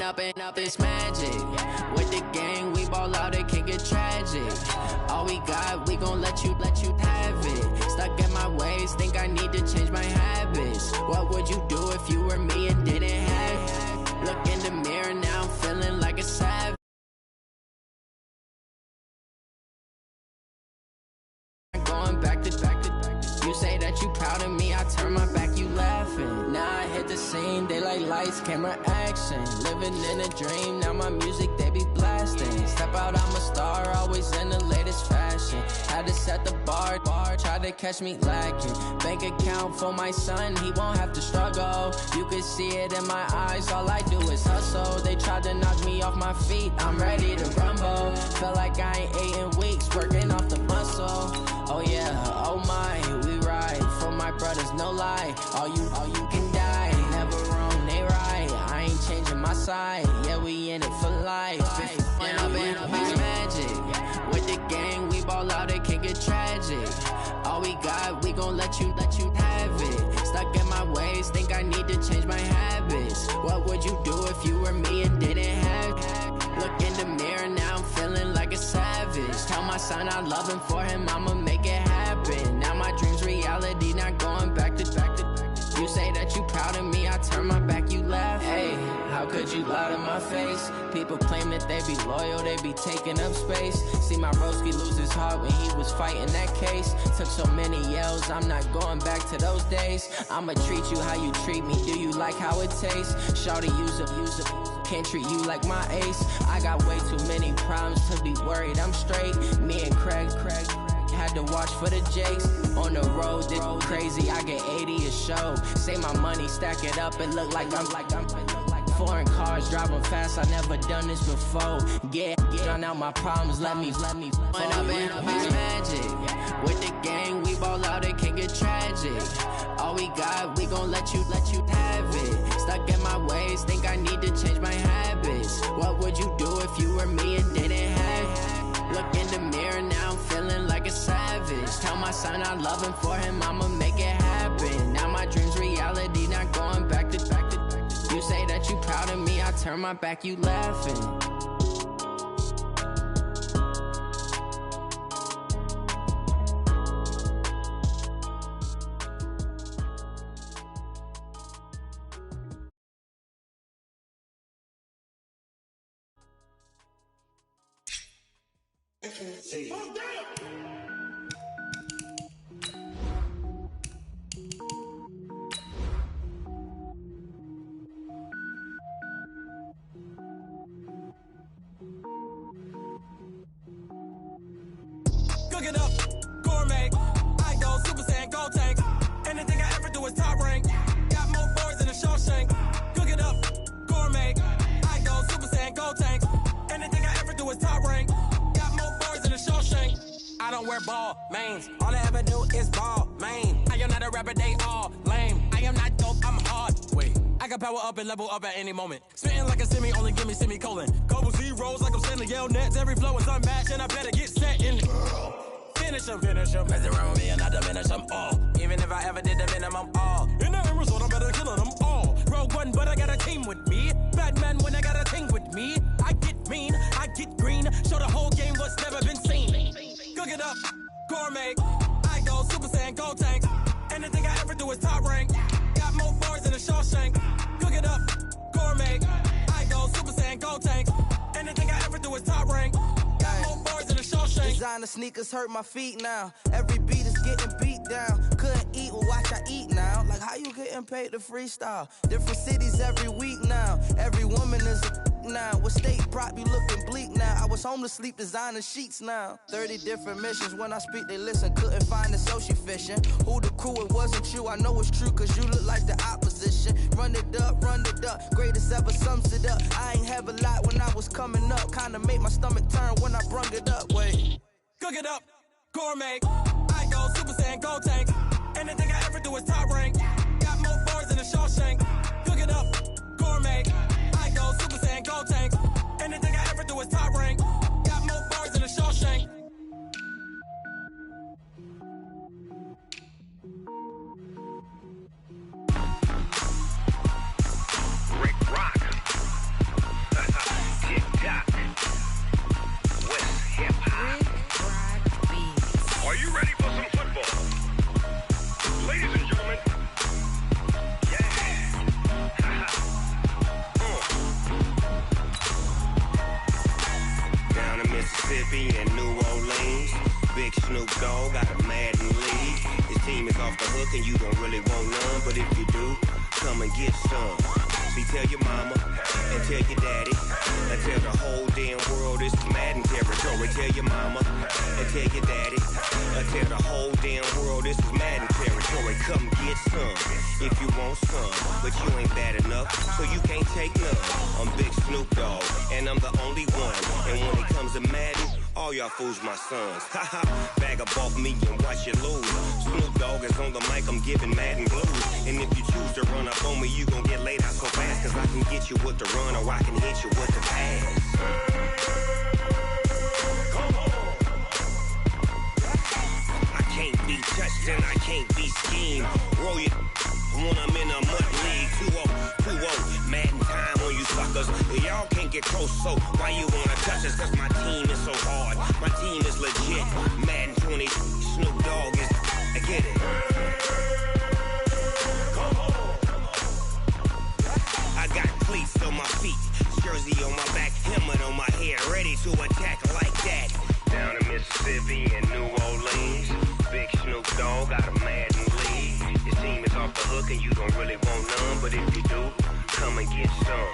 up, it's magic. With the gang, we ball out, it can get tragic. All we got, we gon' let you have it. Stuck in my ways, think I need to change my habits. What would you do if you were me and didn't have it? Look in the mirror, now I'm feeling like a savage. Going back to you say that you proud of me, I turn my back, you laughing. Now I hit the scene, they like lights, camera, action. Living in a dream, now my music, they be blasting. Step out, I'm a star, always in the latest fashion. Had to set the bar, try to catch me lacking. Bank account for my son, he won't have to struggle. You can see it in my eyes, all I do is hustle. They tried to knock me off my feet, I'm ready to rumble. Felt like I ain't ate in weeks, working off the muscle. Oh yeah, oh my, we ride for my brothers, no lie. All you can die, never wrong, they right. I ain't changing my side, yeah, we in it for life. And up, it's magic. With the gang, we ball out, it can get tragic. All we got, we gon' let you have it. Stuck in my ways, think I need to change my habits. What would you do if you were me and didn't have it? Look in the mirror, now I'm feeling like a savage. Tell my son I love him, for him I'ma make it happen. Now my dream's reality, not going back to you say that you proud of me, I turn my back, you laugh. Hey, how could you lie to my face? People claim that they be loyal, they be taking up space. See my broski lose his heart when he was fighting that case. Took so many yells, I'm not going back to those days. I'ma treat you how you treat me, do you like how it tastes? Shawty, use up, can't treat you like my ace. I got way too many problems to be worried, I'm straight. Me and Craig had to watch for the Jakes. On the road, this crazy, I get 80 a show. Say my money, stack it up, it look like I'm foreign cars, driving fast, I never done this before. Get drown out my problems, let me fall. And up, it's magic. With the gang, we ball out, it can get tragic. All we got, we gon' let you have it. Stuck in my ways, think I need to change my habits. What would you do if you were me and didn't have it? Look in the mirror, now I'm feeling like a savage. Tell my son I love him, for him I'ma make it happen. Now my dream's reality, not going back to you say that you proud of me, I turn my back, you laughing. Cook it up, gourmet. I go Super Saiyan, gold tank. Anything I ever do is top rank. Got more boards than a Shawshank. Cook it up, gourmet. I go Super Saiyan, gold tank. Anything I ever do is top rank. Got more boards than a Shawshank. I don't wear ball mains. All I ever do is ball main. I am not a rapper, they all lame. I am not dope, I'm hard. Wait, I can power up and level up at any moment. Spitting like a semi, only give me semicolon. Couple zeros like I'm sending yell nets. Every flow is unmatched and I better get set in. Finish them. Mess around with me and I diminish them all. Even if I ever did the minimum all. In the end result, I'm better killing them all. Rogue One, but I got a team with me. Batman when I got a thing with me. I get mean, I get green. Show the whole game what's never been seen. Cook it up, gourmet. I go Super Saiyan, gold tank. Anything I ever do is top rank. Got more boards than a Shawshank. Cook it up, gourmet. I go Super Saiyan, gold tank. Anything I ever do is top rank. Got more boards than a Shawshank. Designer sneakers hurt my feet now. Every beat is getting beat down. Couldn't eat, well watch I eat now. Like how you getting paid to freestyle? Different cities every week now. Every woman is a now. With state prop, you looking bleak now. I was home to sleep, designer sheets now. 30 different missions. When I speak, they listen. Couldn't find it, so she fishing. Who the crew? It wasn't you. I know it's true, cause you look like the opposition. Run it up, greatest ever sums it up. I ain't have a lot when I was coming up. Kinda made my stomach turn when I brung it up. Wait. Cook it up, gourmet. I go Super Saiyan, gold tank. Anything I ever do is top rank. Got more boards than a Shawshank. Cook it up, gourmet. I go Super Saiyan, gold tank. Anything I ever do is top rank. Got more boards than a Shawshank. Rick Rock. Mississippi and New Orleans. Big Snoop Dogg got a Madden league. His team is off the hook and you don't really want none, but if you do, come and get some. See, tell your mama and tell your daddy and tell the whole damn world this is Madden territory. Tell your mama and tell your daddy and tell the whole damn world this is Madden territory. Come get some if you want some, but you ain't bad enough, so you can't take none. I'm Big Snoop Dogg and I'm the only one, and when it comes to Madden, all y'all fools my sons. Haha, bag up off me and watch you lose. Snoop Dogg is on the mic, I'm giving Madden blues. And if you choose to run up on me, you gon' get laid out so fast, cause I can get you with the run or I can hit you with the pass. I can't be touched and I can't be schemed. Roll you when I'm in a mud league. 2-0, Madden time on you suckers. Y'all can't get close, so why you wanna touch us? Cause my team is so hard, my team is legit. Madden 20, Snoop Dogg is, I get it. I got cleats on my feet, jersey on my back, helmet on my head, ready to attack like that. Down in Mississippi and New Orleans, Big Snoop Dogg got a Madden league. His team is off the hook and you don't really want none, but if you do, come and get some.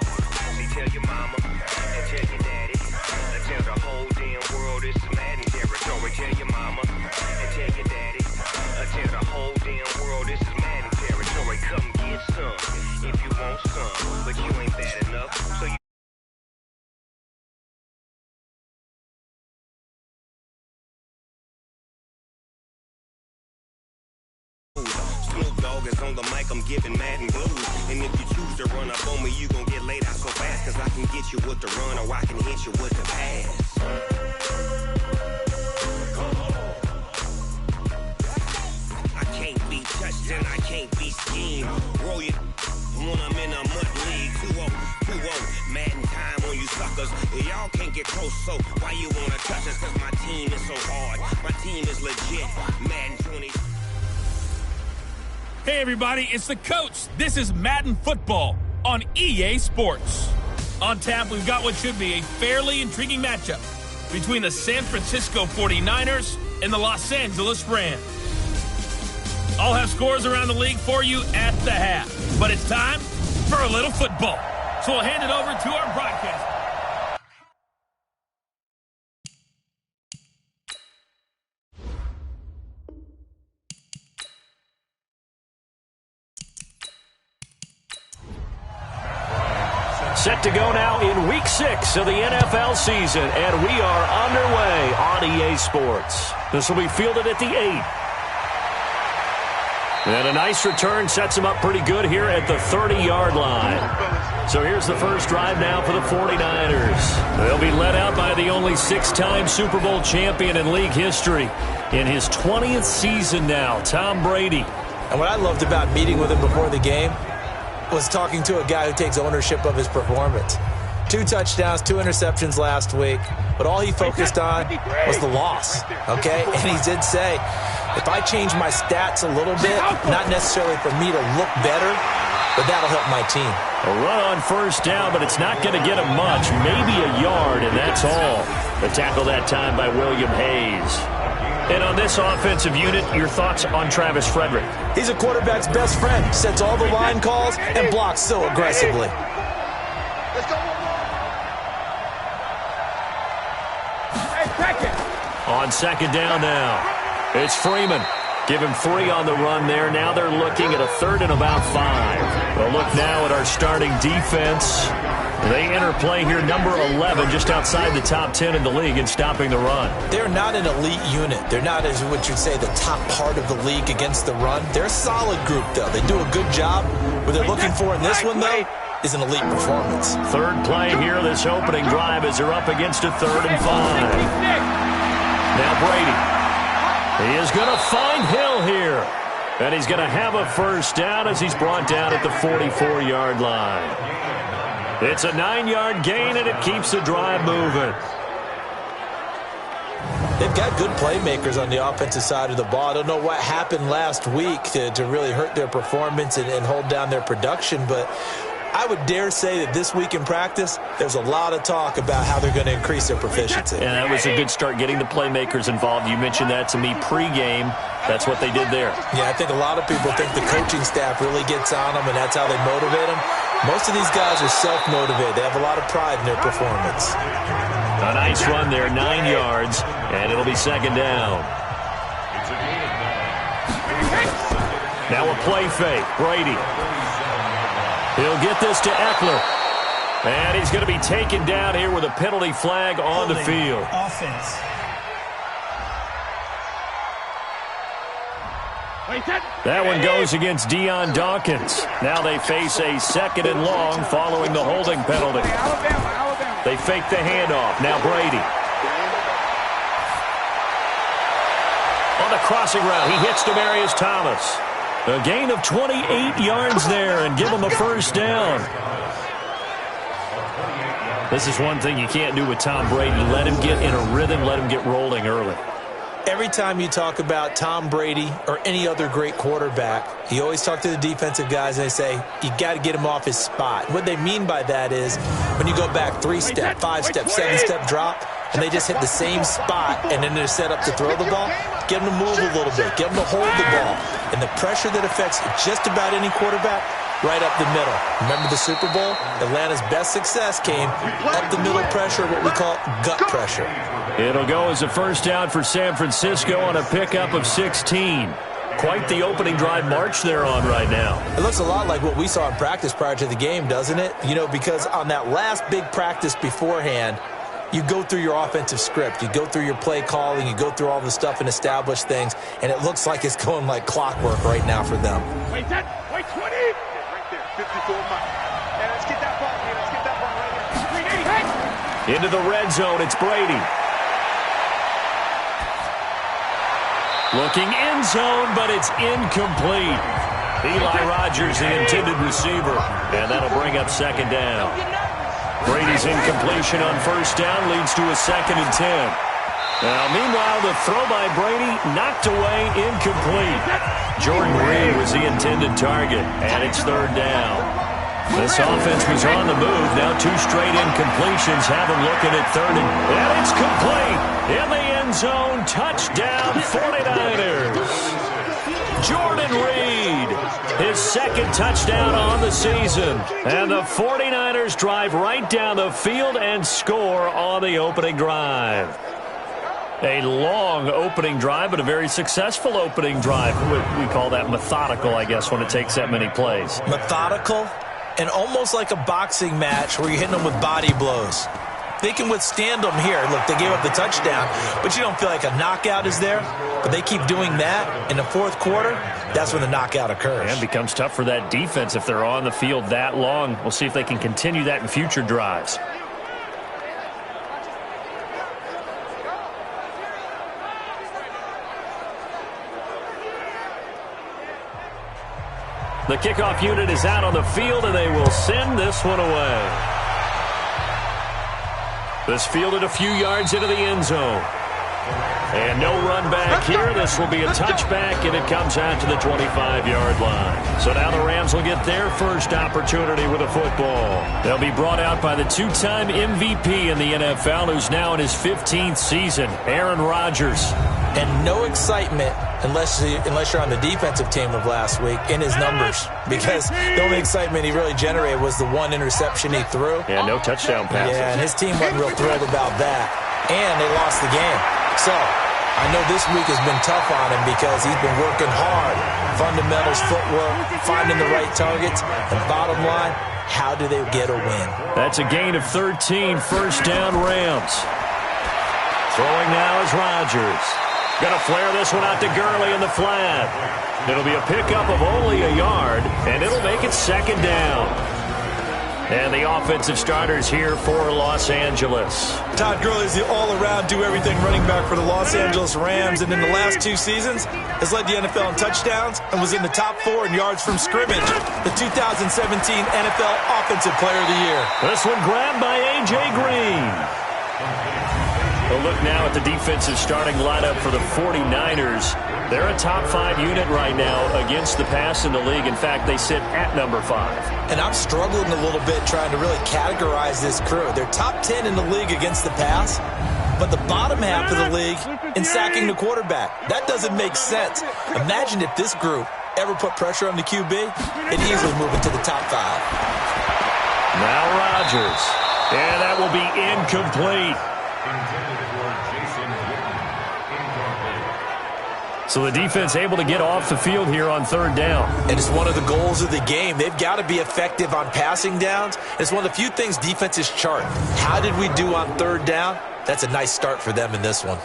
See, tell your mama and tell your daddy and tell the whole damn world this is Madden territory. Tell your mama and tell your daddy and tell the whole damn world this is Madden territory. Come get some if you want some, but you ain't bad enough, so you Snoop Dogg is on the mic, I'm giving Madden blues. And if you choose to run up on me, you gon' get laid out so fast, cause I can get you with the run or I can hit you with the pass. I can't be touched and I can't be schemed. Roll you when I'm in a mud league. 2-0, Madden time on you suckers. Y'all can't get close, so why you wanna touch us? Cause my team is so hard, my team is legit. Madden 20. Hey everybody, it's the coach. This is Madden Football on EA Sports. On tap, we've got what should be a fairly intriguing matchup between the San Francisco 49ers and the Los Angeles Rams. I'll have scores around the league for you at the half, but it's time for a little football. So we'll hand it over to our broadcaster. Set to go now in Week 6 of the NFL season, and we are underway on EA Sports. This will be fielded at the 8. And a nice return sets him up pretty good here at the 30-yard line. So here's the first drive now for the 49ers. They'll be led out by the only 6-time Super Bowl champion in league history. In his 20th season now, Tom Brady. And what I loved about meeting with him before the game was talking to a guy who takes ownership of his performance. 2 touchdowns, 2 interceptions last week, but all he focused on was the loss, okay? And he did say, if I change my stats a little bit, not necessarily for me to look better, but that'll help my team. A run on first down, but it's not going to get him much, maybe a yard, and that's all. The tackle that time by William Hayes. And on this offensive unit, your thoughts on Travis Frederick? He's a quarterback's best friend. Sets all the line calls and blocks so aggressively. On second down now, it's Freeman. Give him 3 on the run there. Now they're looking at a 3rd and about 5. We'll look now at our starting defense. They enter play here, number 11, just outside the top 10 in the league in stopping the run. They're not an elite unit. They're not, as what you'd say, the top part of the league against the run. They're a solid group, though. They do a good job. What they're looking for in this one, though, is an elite performance. Third play here, this opening drive, as they're up against a 3rd and 5. Now Brady. He is going to find Hill here. And he's going to have a first down as he's brought down at the 44-yard line. It's a 9-yard gain, and it keeps the drive moving. They've got good playmakers on the offensive side of the ball. I don't know what happened last week to really hurt their performance and hold down their production, but I would dare say that this week in practice, there's a lot of talk about how they're going to increase their proficiency. And that was a good start, getting the playmakers involved. You mentioned that to me pregame. That's what they did there. Yeah, I think a lot of people think the coaching staff really gets on them, and that's how they motivate them. Most of these guys are self-motivated. They have a lot of pride in their performance. A nice run there, 9 yards, and it'll be second down. Now a play fake. Brady. He'll get this to Eckler. And he's going to be taken down here with a penalty flag on the field. Offense. That one goes against Deion Dawkins. Now they face a 2nd and long following the holding penalty. They fake the handoff. Now Brady. On the crossing route, he hits Demaryius Thomas. A gain of 28 yards there and give him a first down. This is one thing you can't do with Tom Brady. Let him get in a rhythm, let him get rolling early. Every time you talk about Tom Brady or any other great quarterback, you always talk to the defensive guys and they say, you got to get him off his spot. What they mean by that is when you go back 3-step, 5-step, 7-step drop, and they just hit the same spot and then they're set up to throw the ball, get them to move a little bit, get them to hold the ball. And the pressure that affects just about any quarterback, right up the middle. Remember the Super Bowl? Atlanta's best success came up the middle pressure, what we call gut pressure. It'll go as a first down for San Francisco on a pickup of 16. Quite the opening drive march they're on right now. It looks a lot like what we saw in practice prior to the game, doesn't it? You know, because on that last big practice beforehand, you go through your offensive script, you go through your play calling, you go through all the stuff and establish things, and it looks like it's going like clockwork right now for them. Wait 20. Right there, 54 miles. And let's get that ball here. Let's get that ball right here. Into the red zone, it's Brady. Looking end zone, but it's incomplete. Eli Rogers, the intended receiver, and that'll bring up second down. Brady's incompletion on first down leads to a 2nd and 10. Now, meanwhile, the throw by Brady knocked away, incomplete. Jordan Reed was the intended target, and it's third down. This offense was on the move. Now 2 straight incompletions have them looking at third, and it's complete. In the end zone, touchdown 49ers. Jordan Reed, his 2nd touchdown on the season. And the 49ers drive right down the field and score on the opening drive. A long opening drive, but a very successful opening drive. We call that methodical, I guess, when it takes that many plays. Methodical and almost like a boxing match where you're hitting them with body blows. They can withstand them here. Look, they gave up the touchdown, but you don't feel like a knockout is there. But they keep doing that in the fourth quarter. That's when the knockout occurs. And it becomes tough for that defense if they're on the field that long. We'll see if they can continue that in future drives. The kickoff unit is out on the field, and they will send this one away. This fielded a few yards into the end zone. And no run back here. This will be a touchback, and it comes out to the 25-yard line. So now the Rams will get their first opportunity with a football. They'll be brought out by the 2-time MVP in the NFL, who's now in his 15th season, Aaron Rodgers. And no excitement unless you're on the defensive team of last week in his numbers, because the only excitement he really generated was the 1 interception he threw. Yeah, no touchdown passes. Yeah, and his team wasn't real thrilled about that. And they lost the game. So I know this week has been tough on him because he's been working hard. Fundamentals, footwork, finding the right targets. And bottom line, how do they get a win? That's a gain of 13, first down Rams. Throwing now is Rodgers. Going to flare this one out to Gurley in the flat. It'll be a pickup of only a yard, and it'll make it second down. And the offensive starters here for Los Angeles. Todd Gurley is the all-around, do-everything running back for the Los Angeles Rams, and in the last 2 seasons has led the NFL in touchdowns and was in the top 4 in yards from scrimmage. The 2017 NFL Offensive Player of the Year. This one grabbed by A.J. Green. A look now at the defensive starting lineup for the 49ers. They're a top 5 unit right now against the pass in the league. In fact, they sit at number 5. And I'm struggling a little bit trying to really categorize this crew. They're top 10 in the league against the pass, but the bottom half of the league in sacking the quarterback. That doesn't make sense. Imagine if this group ever put pressure on the QB, it'd easily move into the top 5. Now Rodgers. And that will be incomplete. So the defense able to get off the field here on 3rd down. And it's one of the goals of the game. They've got to be effective on passing downs. It's one of the few things defenses chart. How did we do on 3rd down? That's a nice start for them in this one.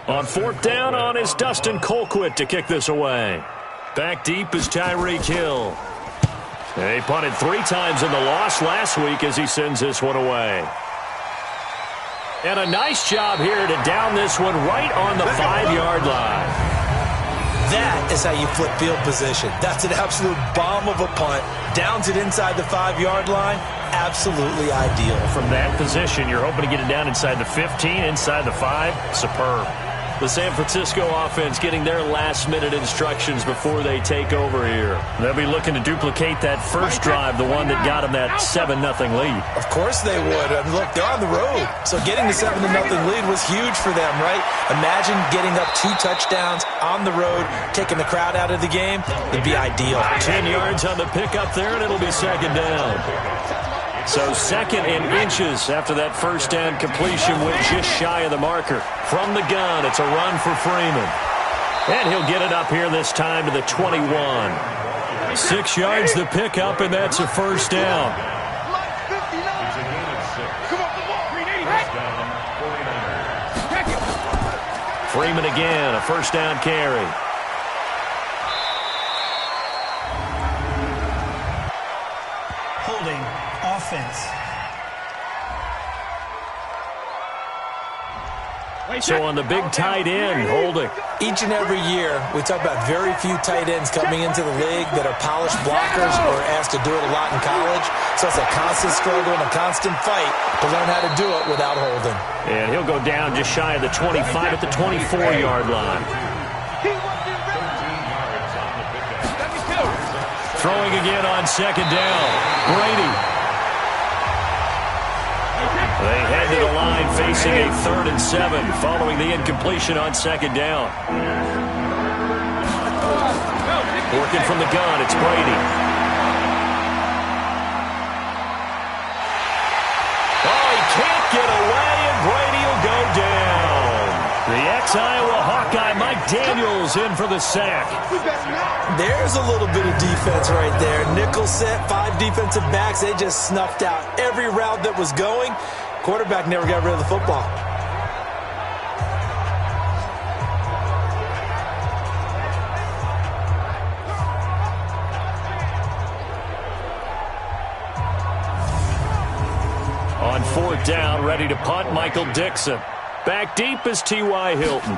On 4th down is Dustin Colquitt to kick this away. Back deep is Tyreek Hill. He punted 3 times in the loss last week as he sends this one away. And a nice job here to down this one right on the 5-yard line. That is how you flip field position. That's an absolute bomb of a punt. Downs it inside the 5-yard line. Absolutely ideal. From that position, you're hoping to get it down inside the 15, inside the 5. Superb. The San Francisco offense getting their last-minute instructions before they take over here. They'll be looking to duplicate that first drive, the one that got them that 7-0 lead. Of course they would. I mean, look, they're on the road. So getting the 7-0 lead was huge for them, right? Imagine getting up 2 touchdowns on the road, taking the crowd out of the game. It'd be ideal. 10 yards on the pickup there, and it'll be 2nd down. So 2nd and inches after that first down completion went just shy of the marker. From the gun, it's a run for Freeman. And he'll get it up here this time to the 21. 6 yards the pickup, and that's a 1st down. Freeman again, a 1st down carry. Holding offense. So on the big tight end, holding. Each and every year, we talk about very few tight ends coming into the league that are polished blockers or asked to do it a lot in college. So it's a constant struggle and a constant fight to learn how to do it without holding. And he'll go down just shy of the 25 at the 24-yard line. Throwing again on 2nd down. Brady. They head to the line facing a 3rd and 7 following the incompletion on 2nd down. Working from the gun, it's Brady. Oh, he can't get away, and Brady will go down. The ex-Iowa Hawkeye Mike Daniels in for the sack. There's a little bit of defense right there. Nickel set, 5 defensive backs. They just snuffed out every route that was going. Quarterback never got rid of the football. On 4th down, ready to punt, Michael Dixon. Back deep is T.Y. Hilton.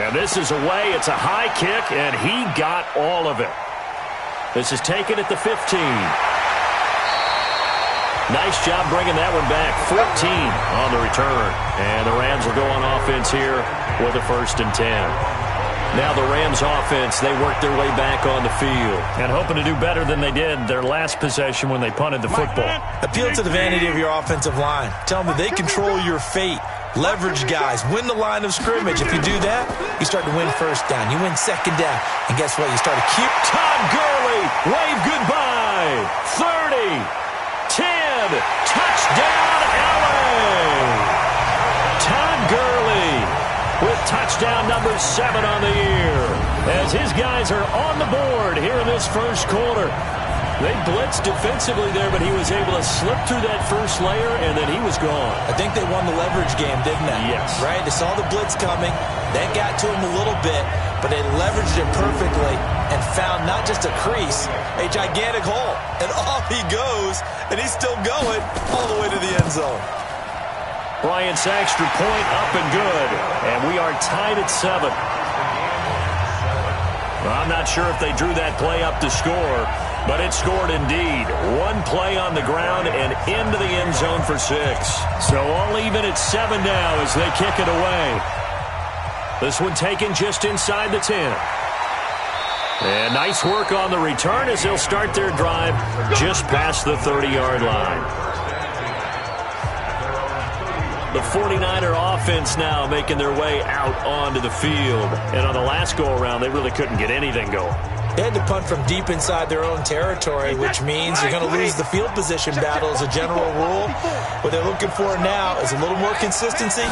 And this is away. It's a high kick, and he got all of it. This is taken at the 15. Nice job bringing that one back. 14 on the return. And the Rams will go on offense here with a 1st and 10. Now the Rams offense, they work their way back on the field and hoping to do better than they did their last possession when they punted the football. Appeal to the vanity of your offensive line. Tell them they control your fate. Leverage guys. Win the line of scrimmage. If you do that, you start to win 1st down. You win 2nd down. And guess what? You start to keep. Todd Gurley, wave goodbye. 30. 10, touchdown, LA! Todd Gurley with touchdown number 7 on the year. As his guys are on the board here in this first quarter. They blitzed defensively there, but he was able to slip through that first layer, and then he was gone. I think they won the leverage game, didn't they? Yes. Right? They saw the blitz coming. That got to him a little bit, but they leveraged it perfectly and found not just a crease, a gigantic hole. And off he goes, and he's still going all the way to the end zone. Bryant's extra point up and good, and we are tied at 7. Well, I'm not sure if they drew that play up to score, But it scored indeed. One play on the ground and into the end zone for 6. So all even at 7 now as they kick it away. This one taken just inside the 10. And nice work on the return as they'll start their drive just past the 30-yard line. The 49er offense now making their way out onto the field. And on the last go-around, they really couldn't get anything going. They had to punt from deep inside their own territory, which means you're going to lose the field position battle as a general rule. What they're looking for now is a little more consistency,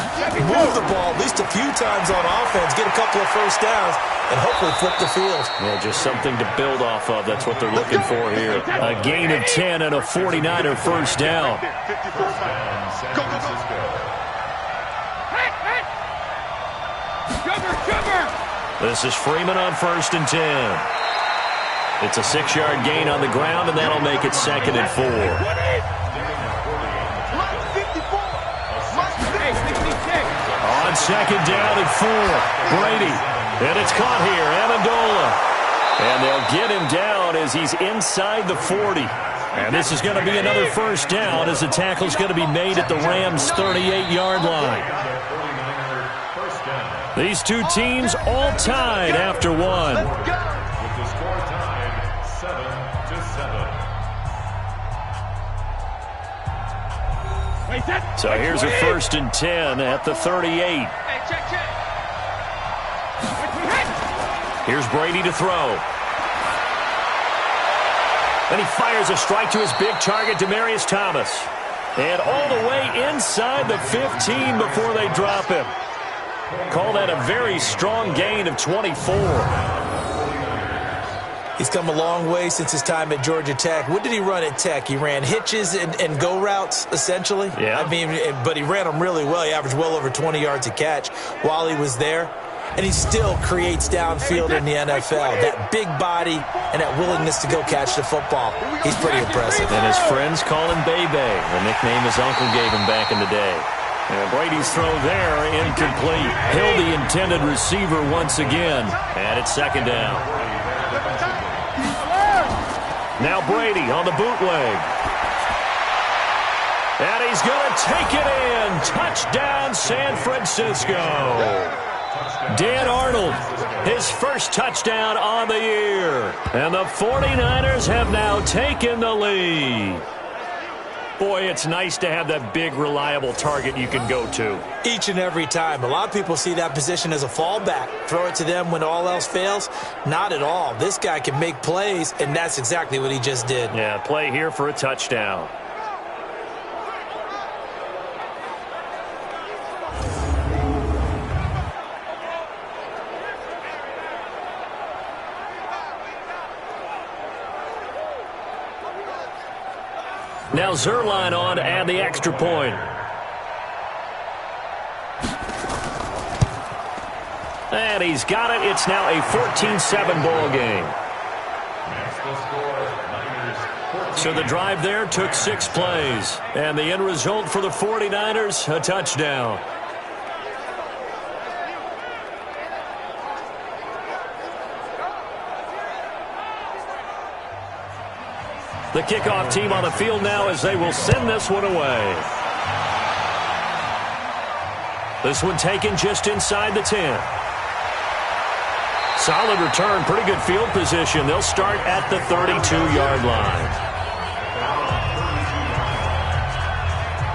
move the ball at least a few times on offense, get a couple of first downs, and hopefully flip the field. Yeah, just something to build off of. That's what they're looking for here. A gain of 10 and a 49er first down. This is Freeman on 1st and 10. It's a 6-yard gain on the ground, and that'll make it 2nd and 4. On 2nd down and 4, Brady. And it's caught here, Amendola. And they'll get him down as he's inside the 40. And this is going to be another first down as the tackle's going to be made at the Rams' 38-yard line. These two teams all tied after one. So here's a 1st and 10 at the 38. Here's Brady to throw. And he fires a strike to his big target, Demaryius Thomas. And all the way inside the 15 before they drop him. Call that a very strong gain of 24. He's come a long way since his time at Georgia Tech. What did he run at Tech? He ran hitches and go routes, essentially. Yeah. I mean, but he ran them really well. He averaged well over 20 yards a catch while he was there. And he still creates downfield in the NFL. That big body and that willingness to go catch the football. He's pretty impressive. And his friends call him Bebe, the nickname his uncle gave him back in the day. And Brady's throw there, incomplete. Hill, the intended receiver once again. And it's 2nd down. Now Brady on the bootleg. And he's going to take it in. Touchdown, San Francisco. Dan Arnold, his first touchdown on the year. And the 49ers have now taken the lead. Boy, it's nice to have that big, reliable target you can go to. Each and every time. A lot of people see that position as a fallback. Throw it to them when all else fails. Not at all. This guy can make plays, and that's exactly what he just did. Yeah, play here for a touchdown. Now Zuerlein on to add the extra point. And he's got it. It's now a 14-7 ball game. So the drive there took 6 plays. And the end result for the 49ers, a touchdown. The kickoff team on the field now as they will send this one away. This one taken just inside the 10. Solid return, pretty good field position. They'll start at the 32-yard line.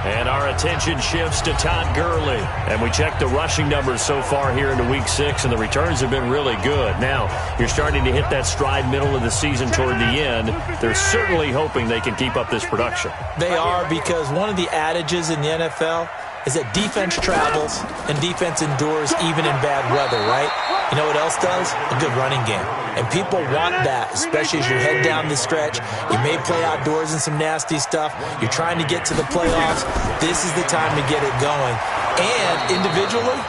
And our attention shifts to Todd Gurley. And we check the rushing numbers so far here into Week 6, and the returns have been really good. Now, you're starting to hit that stride middle of the season toward the end. They're certainly hoping they can keep up this production. They are, because one of the adages in the NFL is that defense travels and defense endures even in bad weather, right? You know what else does? A good running game. And people want that, especially as you head down the stretch. You may play outdoors in some nasty stuff. You're trying to get to the playoffs. This is the time to get it going. And individually,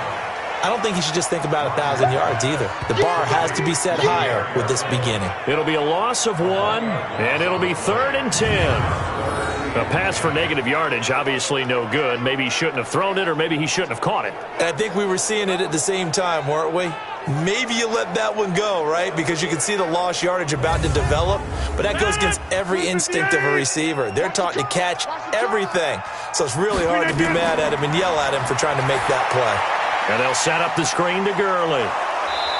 I don't think you should just think about 1,000 yards either. The bar has to be set higher with this beginning. It'll be a loss of 1, and it'll be 3rd and 10. A pass for negative yardage, obviously no good. Maybe he shouldn't have thrown it, or maybe he shouldn't have caught it. And I think we were seeing it at the same time, weren't we? Maybe you let that one go, right? Because you can see the lost yardage about to develop. But that goes against every instinct of a receiver. They're taught to catch everything. So it's really hard to be mad at him and yell at him for trying to make that play. And they'll set up the screen to Gurley.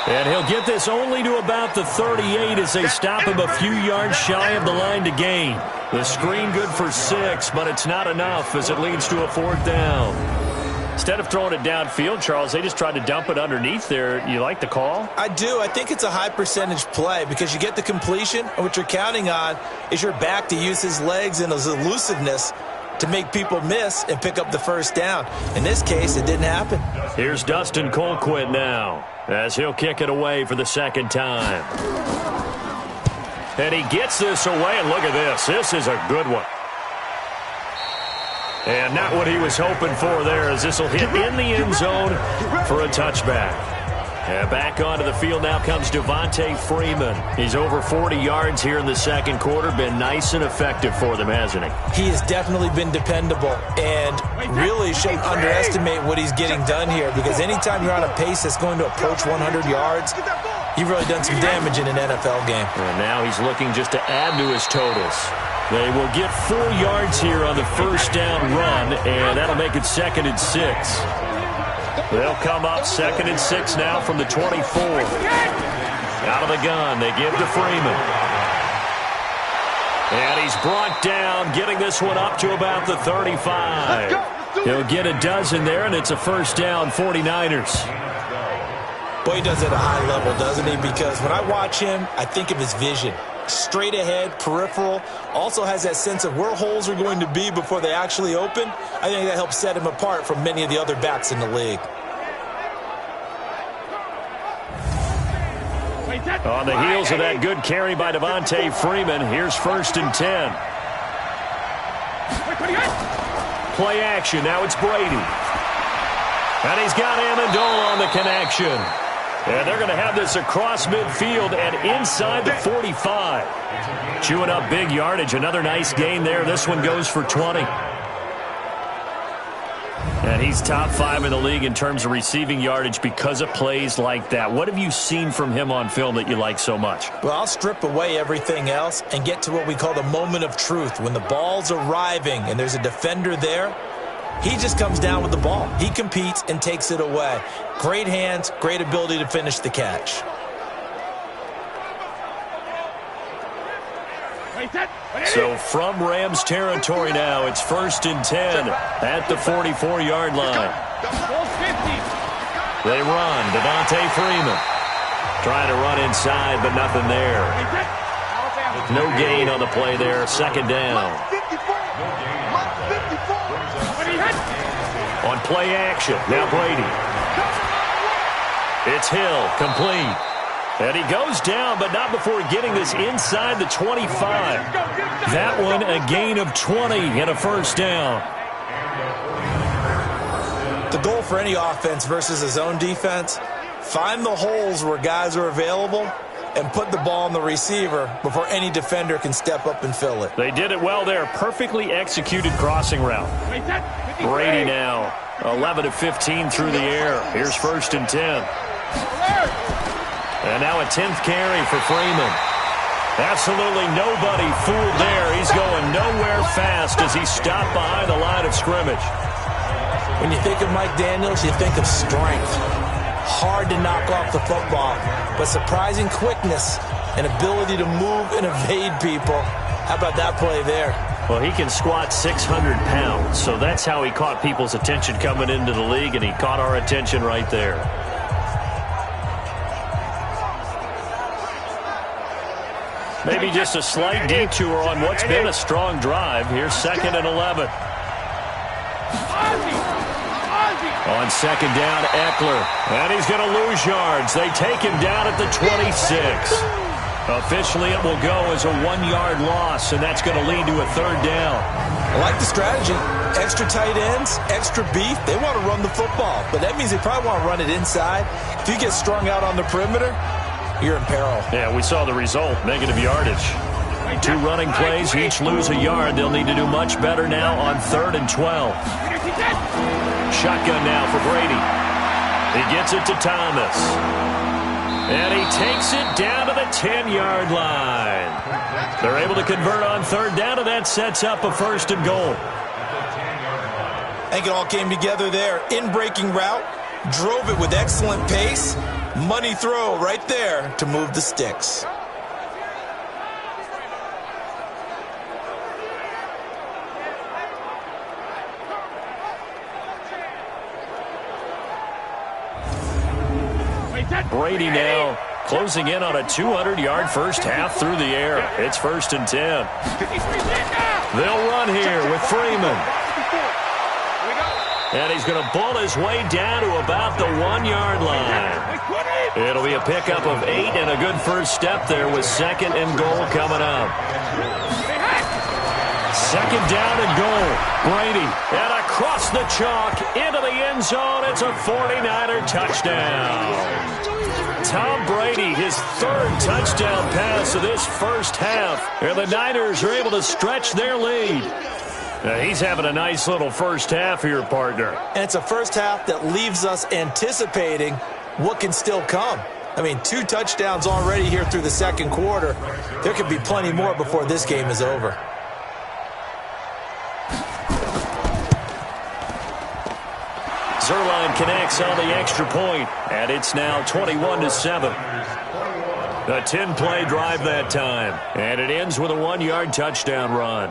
And he'll get this only to about the 38 as they stop him a few yards shy of the line to gain. The screen good for 6, but it's not enough as it leads to a 4th down. Instead of throwing it downfield, Charles, they just tried to dump it underneath there. You like the call? I do. I think it's a high percentage play because you get the completion, and what you're counting on is your back to use his legs and his elusiveness to make people miss and pick up the 1st down. In this case, it didn't happen. Here's Dustin Colquitt now as he'll kick it away for the 2nd time. And he gets this away, and look at this. This is a good one. And not what he was hoping for there, as this will hit in the end zone for a touchback. And back onto the field now comes Devontae Freeman. He's over 40 yards here in the 2nd quarter. Been nice and effective for them, hasn't he? He has definitely been dependable, and really shouldn't underestimate what he's getting done here, because anytime you're on a pace that's going to approach 100 yards, you've really done some damage in an NFL game. And now he's looking just to add to his totals. They will get 4 yards here on the 1st down run, and that'll make it 2nd and 6. They'll come up 2nd and 6 now from the 24. Out of the gun, they give to Freeman. And he's brought down, getting this one up to about the 35. He'll get a dozen there, and it's a 1st down, 49ers. Boy, he does it at a high level, doesn't he? Because when I watch him, I think of his vision. Straight ahead, peripheral, also has that sense of where holes are going to be before they actually open. I think that helps set him apart from many of the other backs in the league. On the heels of that good carry by Devontae Freeman, here's 1st and 10. Play action, now it's Brady. And he's got Amendola on the connection. And they're going to have this across midfield and inside the 45. Chewing up big yardage. Another nice gain there. This one goes for 20. And he's top 5 in the league in terms of receiving yardage because of plays like that. What have you seen from him on film that you like so much? Well, I'll strip away everything else and get to what we call the moment of truth. When the ball's arriving and there's a defender there, he just comes down with the ball. He competes and takes it away. Great hands, great ability to finish the catch. So from Rams territory now, it's 1st and 10 at the 44-yard line. They run. Devontae Freeman trying to run inside, but nothing there. No gain on the play there. 2nd down. On play action, now Brady. It's Hill, complete. And he goes down, but not before getting this inside the 25. That one a gain of 20 and a 1st down. The goal for any offense versus a zone defense, find the holes where guys are available and put the ball on the receiver before any defender can step up and fill it. They did it well there. Perfectly executed crossing route. Brady now, 11 of 15 through the air. Here's 1st and 10. And now a 10th carry for Freeman. Absolutely nobody fooled there. He's going nowhere fast as he stopped behind the line of scrimmage. When you think of Mike Daniels, you think of strength. Hard to knock off the football, but surprising quickness and ability to move and evade people. How about that play there? Well, he can squat 600 pounds, so that's how he caught people's attention coming into the league, and he caught our attention right there. Maybe just a slight detour on what's been a strong drive. Here's 2nd and 11. On 2nd down, Eckler. And he's going to lose yards. They take him down at the 26. Officially, it will go as a 1-yard loss, and that's going to lead to a 3rd down. I like the strategy. Extra tight ends, extra beef. They want to run the football, but that means they probably want to run it inside. If you get strung out on the perimeter, you're in peril. Yeah, we saw the result, negative yardage. 2 running plays, each lose a yard. They'll need to do much better now on 3rd and 12. Shotgun now for Brady. He gets it to Thomas. And he takes it down to the 10-yard line. They're able to convert on 3rd down, and that sets up a 1st and goal. I think it all came together there. In-breaking route, drove it with excellent pace. Money throw right there to move the sticks. Brady now closing in on a 200-yard first half through the air. It's 1st and 10. They'll run here with Freeman. And he's going to bull his way down to about the 1-yard line. It'll be a pickup of 8 and a good first step there with 2nd and goal coming up. 2nd down and goal. Brady, and across the chalk into the end zone. It's a 49er touchdown. Tom Brady, his 3rd touchdown pass of this first half. And the Niners are able to stretch their lead. He's having a nice little first half here, partner. And it's a first half that leaves us anticipating what can still come. I mean, 2 touchdowns already here through the 2nd quarter. There could be plenty more before this game is over. Zuerlein connects on the extra point, and it's now 21-7. A 10-play drive that time, and it ends with a 1-yard touchdown run.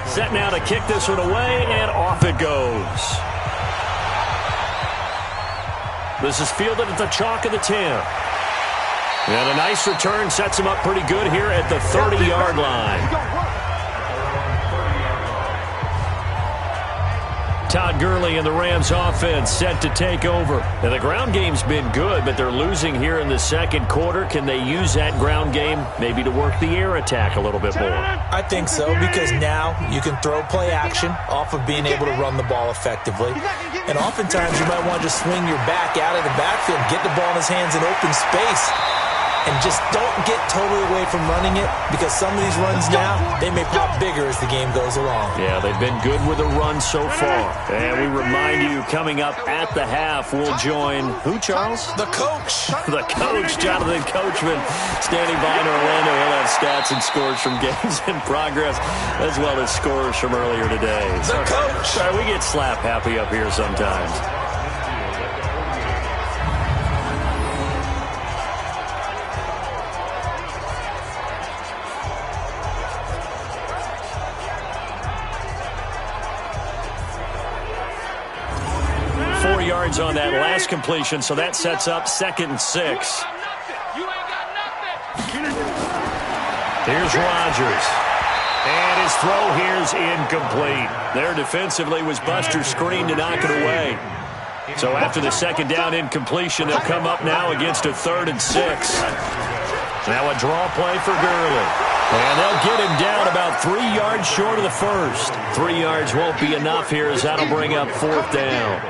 Set now to kick this one away, and off it goes. This is fielded at the chalk of the 10. And a nice return sets him up pretty good here at the 30-yard line. Todd Gurley and the Rams offense set to take over. And the ground game's been good, but they're losing here in the 2nd quarter. Can they use that ground game maybe to work the air attack a little bit more? I think so, because now you can throw play action off of being able to run the ball effectively. And oftentimes you might want to just swing your back out of the backfield, get the ball in his hands in open space. And just don't get totally away from running it, because some of these runs now, they may pop bigger as the game goes along. Yeah, they've been good with the run so far. And we remind you, coming up at the half, we'll join who, Charles? The coach. The coach, Jonathan Coachman, standing by in Orlando. He'll have stats and scores from games in progress, as well as scores from earlier today. The coach. Sorry, we get slap happy up here sometimes. Yards on that last completion, so that sets up 2nd and 6. Here's Rodgers. And his throw here's incomplete. There defensively was Buster's screen to knock it away. So after the 2nd down incompletion, they'll come up now against a 3rd and 6. Now a draw play for Gurley. And they'll get him down about 3 yards short of the 1st. 3 yards won't be enough here, as that'll bring up 4th down.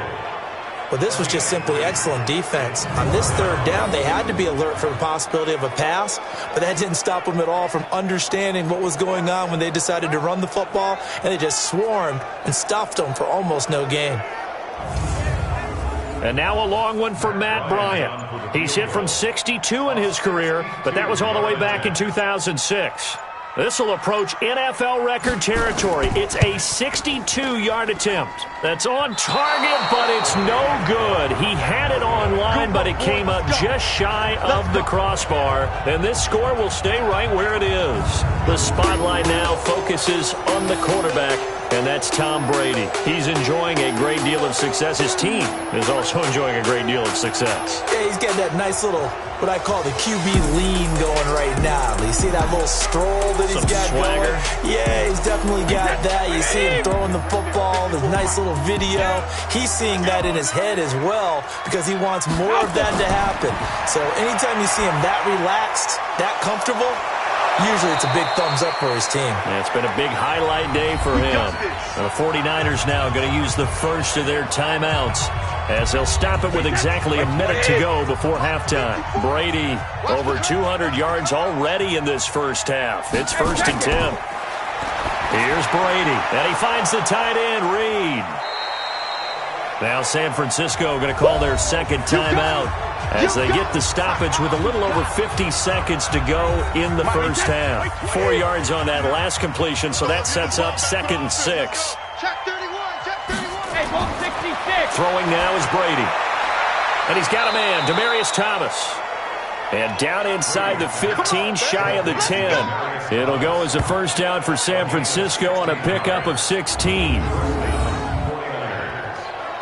Well, this was just simply excellent defense. On this 3rd down, they had to be alert for the possibility of a pass, but that didn't stop them at all from understanding what was going on when they decided to run the football, and they just swarmed and stuffed them for almost no gain. And now a long one for Matt Bryant. He's hit from 62 in his career, but that was all the way back in 2006. This will approach NFL record territory. It's a 62-yard attempt. That's on target, but it's no good. He had it on line, but it came up just shy of the crossbar. And this score will stay right where it is. The spotlight now focuses on the quarterback, and that's Tom Brady. He's enjoying a great deal of success. His team is also enjoying a great deal of success. Yeah, he's getting that nice little, what I call the QB lean going right now. You see that little stroll that he's got swagger going? Yeah, he's definitely got that. You see him throwing the football, the nice little video. He's seeing that in his head as well, because he wants more of that to happen. So anytime you see him that relaxed, that comfortable, usually it's a big thumbs up for his team. Yeah, it's been a big highlight day for him. And the 49ers now going to use the first of their timeouts as they'll stop it with exactly a minute to go before halftime. Brady over 200 yards already in this first half. It's 1st and 10. Here's Brady, and he finds the tight end, Reed. Now San Francisco going to call their second timeout as they get the stoppage with a little over 50 seconds to go in the first half. 4 yards on that last completion, so that sets up 2nd and 6. Check 31, check 31. Hey, ball 66. Throwing now is Brady. And he's got a man, Demaryius Thomas. And down inside the 15, shy of the 10. It'll go as a first down for San Francisco on a pickup of 16.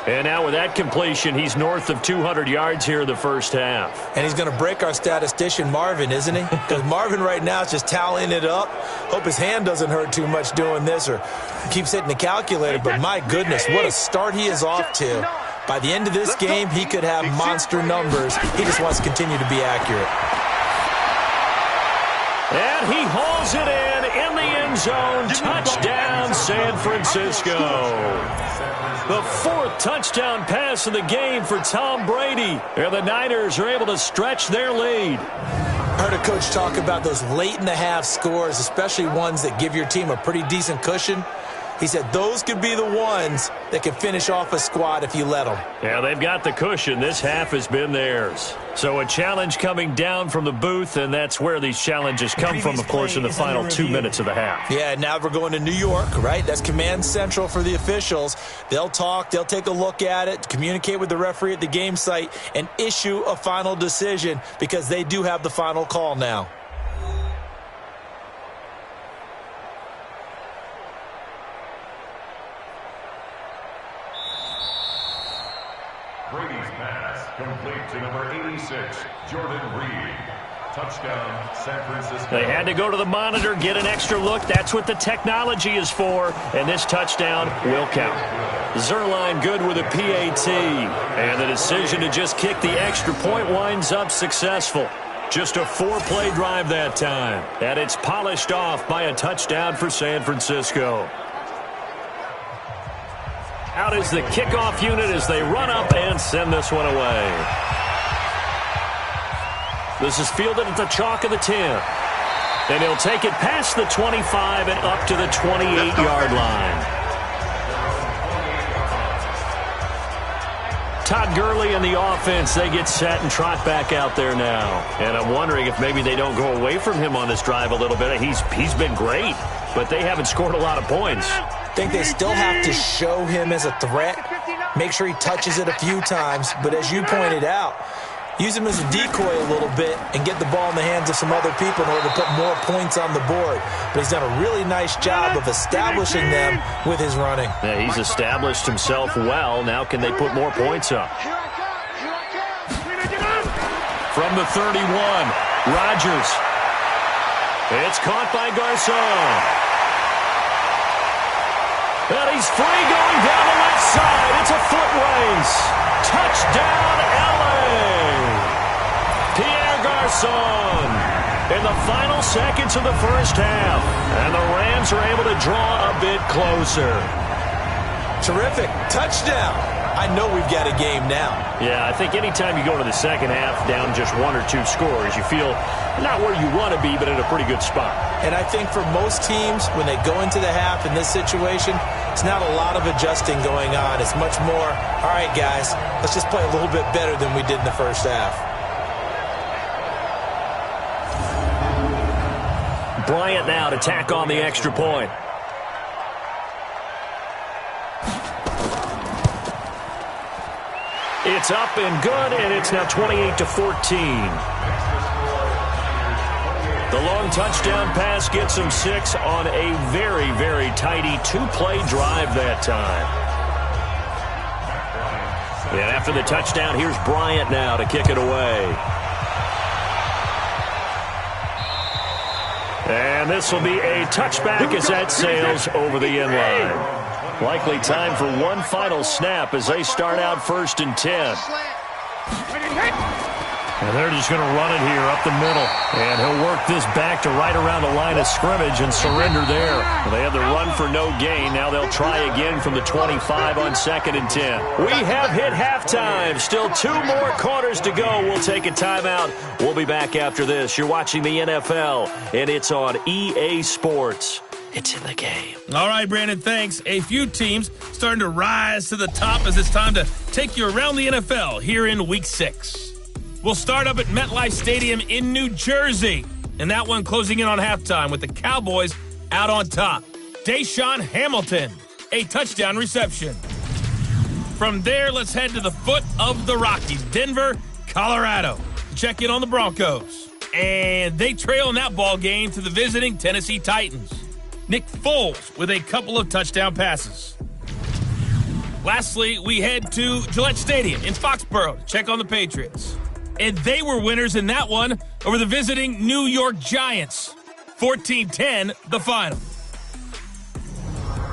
And now with that completion, he's north of 200 yards here in the first half. And he's going to break our statistician Marvin, isn't he? Because Marvin right now is just tallying it up. Hope his hand doesn't hurt too much doing this or keeps hitting the calculator. But my goodness, what a start he is off to. By the end of this game, he could have monster numbers. He just wants to continue to be accurate. And he hauls it in the end zone. Touchdown, San Francisco. The 4th touchdown pass of the game for Tom Brady. And the Niners are able to stretch their lead. I heard a coach talk about those late-in-the-half scores, especially ones that give your team a pretty decent cushion. He said those could be the ones that can finish off a squad if you let them. Yeah, they've got the cushion. This half has been theirs. So a challenge coming down from the booth, and that's where these challenges come from, of course, in the final 2 minutes of the half. Yeah, now we're going to New York, right? That's command central for the officials. They'll talk, they'll take a look at it, communicate with the referee at the game site, and issue a final decision because they do have the final call now. Brady's pass complete to number 86, Jordan Reed. Touchdown, San Francisco. They had to go to the monitor, get an extra look. That's what the technology is for, and this touchdown will count. Zuerlein good with a PAT, and the decision to just kick the extra point winds up successful. Just a 4-play drive that time, and it's polished off by a touchdown for San Francisco. Out is the kickoff unit as they run up and send this one away. This is fielded at the chalk of the 10. And he'll take it past the 25 and up to the 28-yard line. Todd Gurley and the offense, they get set and trot back out there now. And I'm wondering if maybe they don't go away from him on this drive a little bit. He's been great, but they haven't scored a lot of points. I think they still have to show him as a threat, make sure he touches it a few times, but as you pointed out, use him as a decoy a little bit and get the ball in the hands of some other people in order to put more points on the board. But he's done a really nice job of establishing them with his running. Yeah, he's established himself well. Now can they put more points up? From the 31, Rodgers. It's caught by Garcon. And he's free going down the left side. It's a foot race. Touchdown, L.A. Pierre Garcon in the final seconds of the first half. And the Rams are able to draw a bit closer. Terrific. Touchdown. I know we've got a game now. Yeah, I think anytime you go to the second half down just 1 or 2 scores, you feel not where you want to be, but in a pretty good spot. And I think for most teams, when they go into the half in this situation, it's not a lot of adjusting going on. It's much more, all right, guys, let's just play a little bit better than we did in the first half. Bryant now to tack on the extra point. It's up and good, and it's now 28-14. The long touchdown pass gets him 6 on a very, very tidy 2-play drive that time. And after the touchdown, here's Bryant now to kick it away. And this will be a touchback as that sails over the end line. Likely time for one final snap as they start out 1st and 10. And they're just going to run it here up the middle. And he'll work this back to right around the line of scrimmage and surrender there. Well, they had the run for no gain. Now they'll try again from the 25 on 2nd and 10. We have hit halftime. Still 2 more quarters to go. We'll take a timeout. We'll be back after this. You're watching the NFL, and it's on EA Sports. It's in the game. All right, Brandon, thanks. A few teams starting to rise to the top as it's time to take you around the NFL here in Week 6. We'll start up at MetLife Stadium in New Jersey, and that one closing in on halftime with the Cowboys out on top. Deshaun Hamilton, a touchdown reception. From there, let's head to the foot of the Rockies, Denver, Colorado, to check in on the Broncos. And they trail in that ball game to the visiting Tennessee Titans. Nick Foles with a couple of touchdown passes. Lastly, we head to Gillette Stadium in Foxborough to check on the Patriots. And they were winners in that one over the visiting New York Giants. 14-10, the final.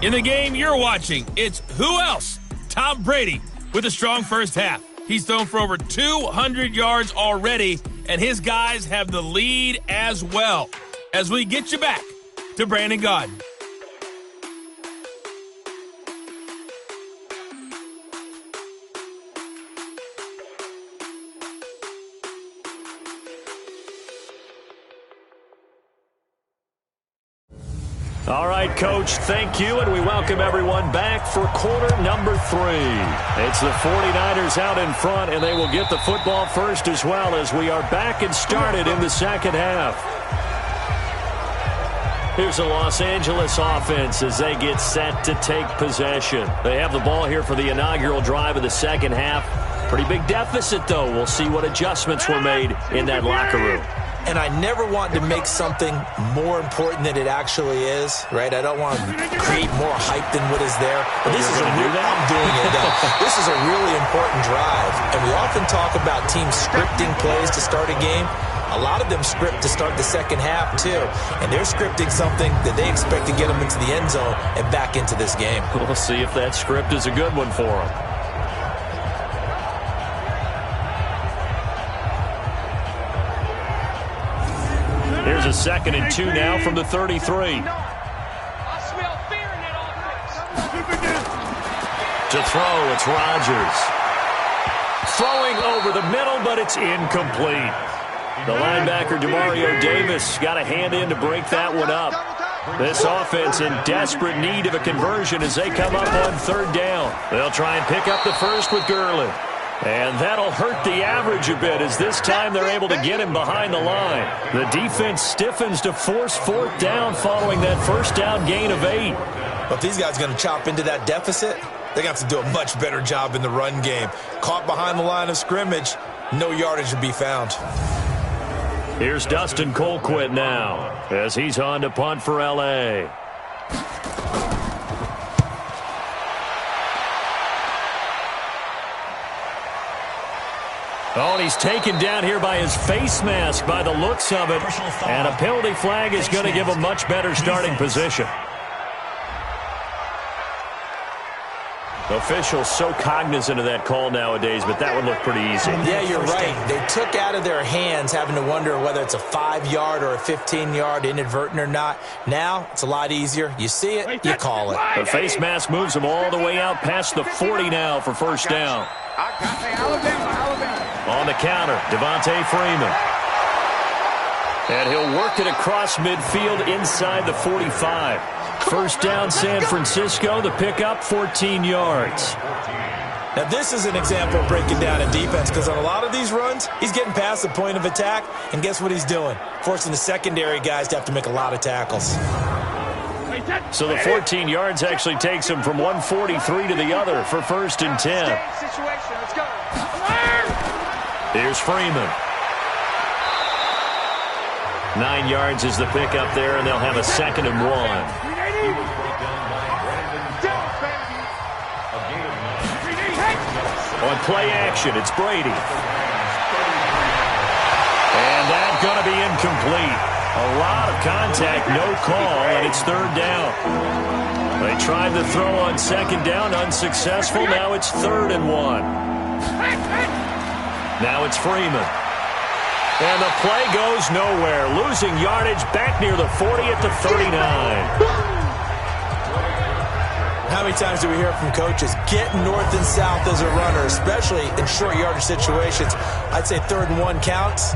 In the game you're watching, it's who else? Tom Brady with a strong first half. He's thrown for over 200 yards already, and his guys have the lead as well. As we get you back to Brandon Gaudin. All right, Coach, thank you, and we welcome everyone back for quarter number 3. It's the 49ers out in front, and they will get the football first as well as we are back and started in the second half. Here's the Los Angeles offense as they get set to take possession. They have the ball here for the inaugural drive of the second half. Pretty big deficit, though. We'll see what adjustments were made in that locker room. And I never want to make something more important than it actually is, right? I don't want to create more hype than what is there. But this is I'm doing it. This is a really important drive. And we often talk about teams scripting plays to start a game. A lot of them script to start the second half, too. And they're scripting something that they expect to get them into the end zone and back into this game. We'll see if that script is a good one for them. Here's a 2nd and 2 now from the 33. I smell fear in that offense. To throw, it's Rodgers. Throwing over the middle, but it's incomplete. The linebacker, Demario Davis, got a hand in to break that one up. This offense in desperate need of a conversion as they come up on 3rd down. They'll try and pick up the first with Gurley. And that'll hurt the average a bit as this time they're able to get him behind the line. The defense stiffens to force 4th down following that first down gain of 8. But if these guys are going to chop into that deficit, they're going to have to do a much better job in the run game. Caught behind the line of scrimmage, no yardage will be found. Here's Dustin Colquitt now as he's on to punt for L.A. Oh, and he's taken down here by his face mask by the looks of it. And a penalty flag is going to give him much better starting position. Officials so cognizant of that call nowadays, but that would look pretty easy. Yeah, you're right. They took out of their hands having to wonder whether it's a 5-yard or a 15-yard inadvertent or not. Now, it's a lot easier. You see it, you call it. The face mask moves him all the way out past the 40 now for first down. On the counter, Devontae Freeman. And he'll work it across midfield inside the 45. First down, San Francisco. The pickup, 14 yards. Now, this is an example of breaking down in defense because on a lot of these runs, he's getting past the point of attack, and guess what he's doing? Forcing the secondary guys to have to make a lot of tackles. So the 14 yards actually takes him from 143 to the other for 1st and 10. Here's Freeman. 9 yards is the pickup there, and they'll have a 2nd and 1. On play action, it's Brady. And that's going to be incomplete. A lot of contact, no call, and it's 3rd down. They tried the throw on 2nd down, unsuccessful. Now it's 3rd and 1. Now it's Freeman. And the play goes nowhere. Losing yardage back near the 40 at the 39. How many times do we hear from coaches, get north and south as a runner, especially in short yardage situations? I'd say 3rd and 1 counts.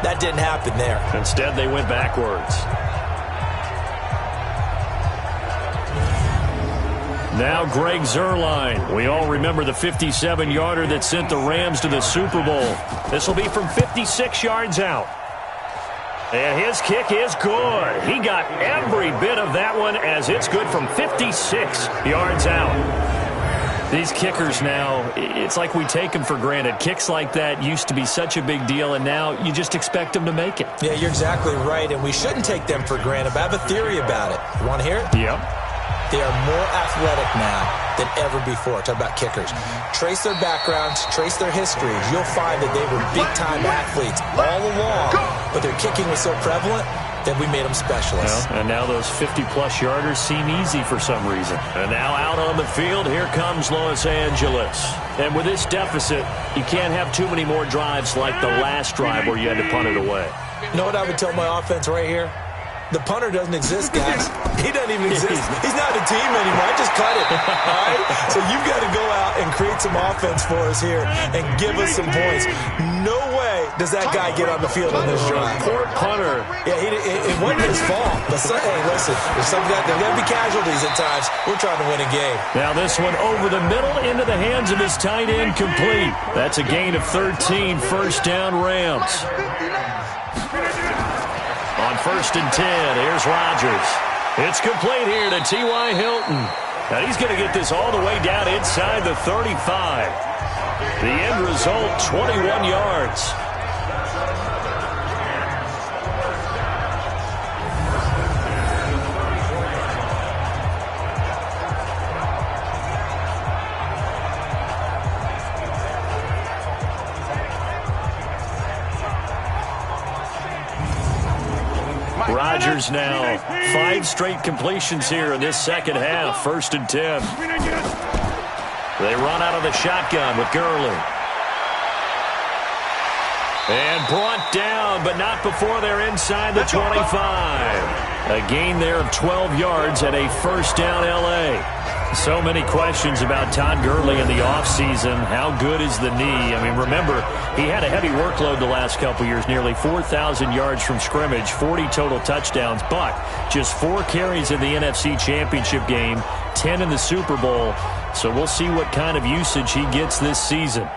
That didn't happen there. Instead, they went backwards. Now Greg Zuerlein. We all remember the 57-yarder that sent the Rams to the Super Bowl. This will be from 56 yards out. And his kick is good. He got every bit of that one as it's good from 56 yards out. These kickers now, it's like we take them for granted. Kicks like that used to be such a big deal, and now you just expect them to make it. Yeah, you're exactly right, and we shouldn't take them for granted. But I have a theory about it. You want to hear it? Yep. They are more athletic now than ever before. Talk about kickers. Trace their backgrounds, trace their histories. You'll find that they were big-time athletes all along, but their kicking was so prevalent that we made them specialists. Well, and now those 50-plus yarders seem easy for some reason. And now out on the field, here comes Los Angeles. And with this deficit, you can't have too many more drives like the last drive where you had to punt it away. You know what I would tell my offense right here? The punter doesn't exist, guys. He doesn't even exist. He's not a team anymore. I just cut it. All right? So you've got to go out and create some offense for us here and give us some points. No way does that guy get on the field on this drive. Poor punter. Yeah, it wasn't his fault. But hey, listen, there's going to be casualties at times. We're trying to win a game. Now this one over the middle into the hands of his tight end, complete. That's a gain of 13, 1st down Rams. On 1st and 10, here's Rodgers. It's complete here to T.Y. Hilton. And he's going to get this all the way down inside the 35. The end result, 21 yards. Rodgers now 5 straight completions here in this second half. 1st and 10. They run out of the shotgun with Gurley. And brought down, but not before they're inside the 25. A gain there of 12 yards at a 1st down L.A. So many questions about Todd Gurley in the offseason. How good is the knee? I mean, remember, he had a heavy workload the last couple years, nearly 4,000 yards from scrimmage, 40 total touchdowns, but just 4 carries in the NFC Championship game, 10 in the Super Bowl. So we'll see what kind of usage he gets this season.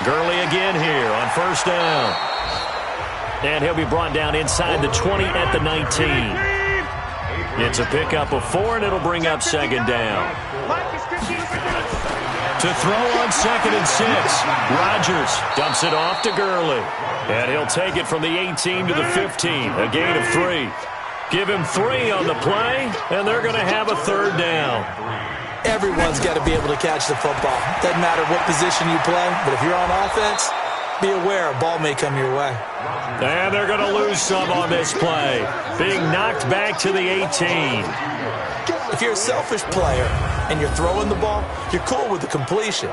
Gurley again here on 1st down. And he'll be brought down inside the 20 at the 19. It's a pickup of 4, and it'll bring up 2nd down. To throw on 2nd and 6. Rodgers dumps it off to Gurley. And he'll take it from the 18 to the 15. A gain of 3. Give him 3 on the play, and they're going to have a 3rd down. Everyone's got to be able to catch the football. Doesn't matter what position you play, but if you're on offense, be aware a ball may come your way. And they're going to lose some on this play. Being knocked back to the 18. If you're a selfish player and you're throwing the ball, you're cool with the completion.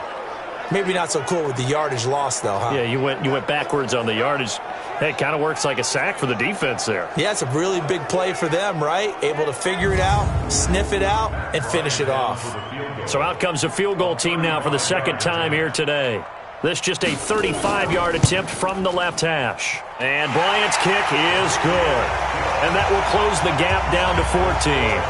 Maybe not so cool with the yardage loss, though, huh? Yeah, you went backwards on the yardage. Hey, it kind of works like a sack for the defense there. Yeah, it's a really big play for them, right? Able to figure it out, sniff it out, and finish it off. So out comes the field goal team now for the 2nd time here today. This just a 35-yard attempt from the left hash. And Bryant's kick is good. And that will close the gap down to 14.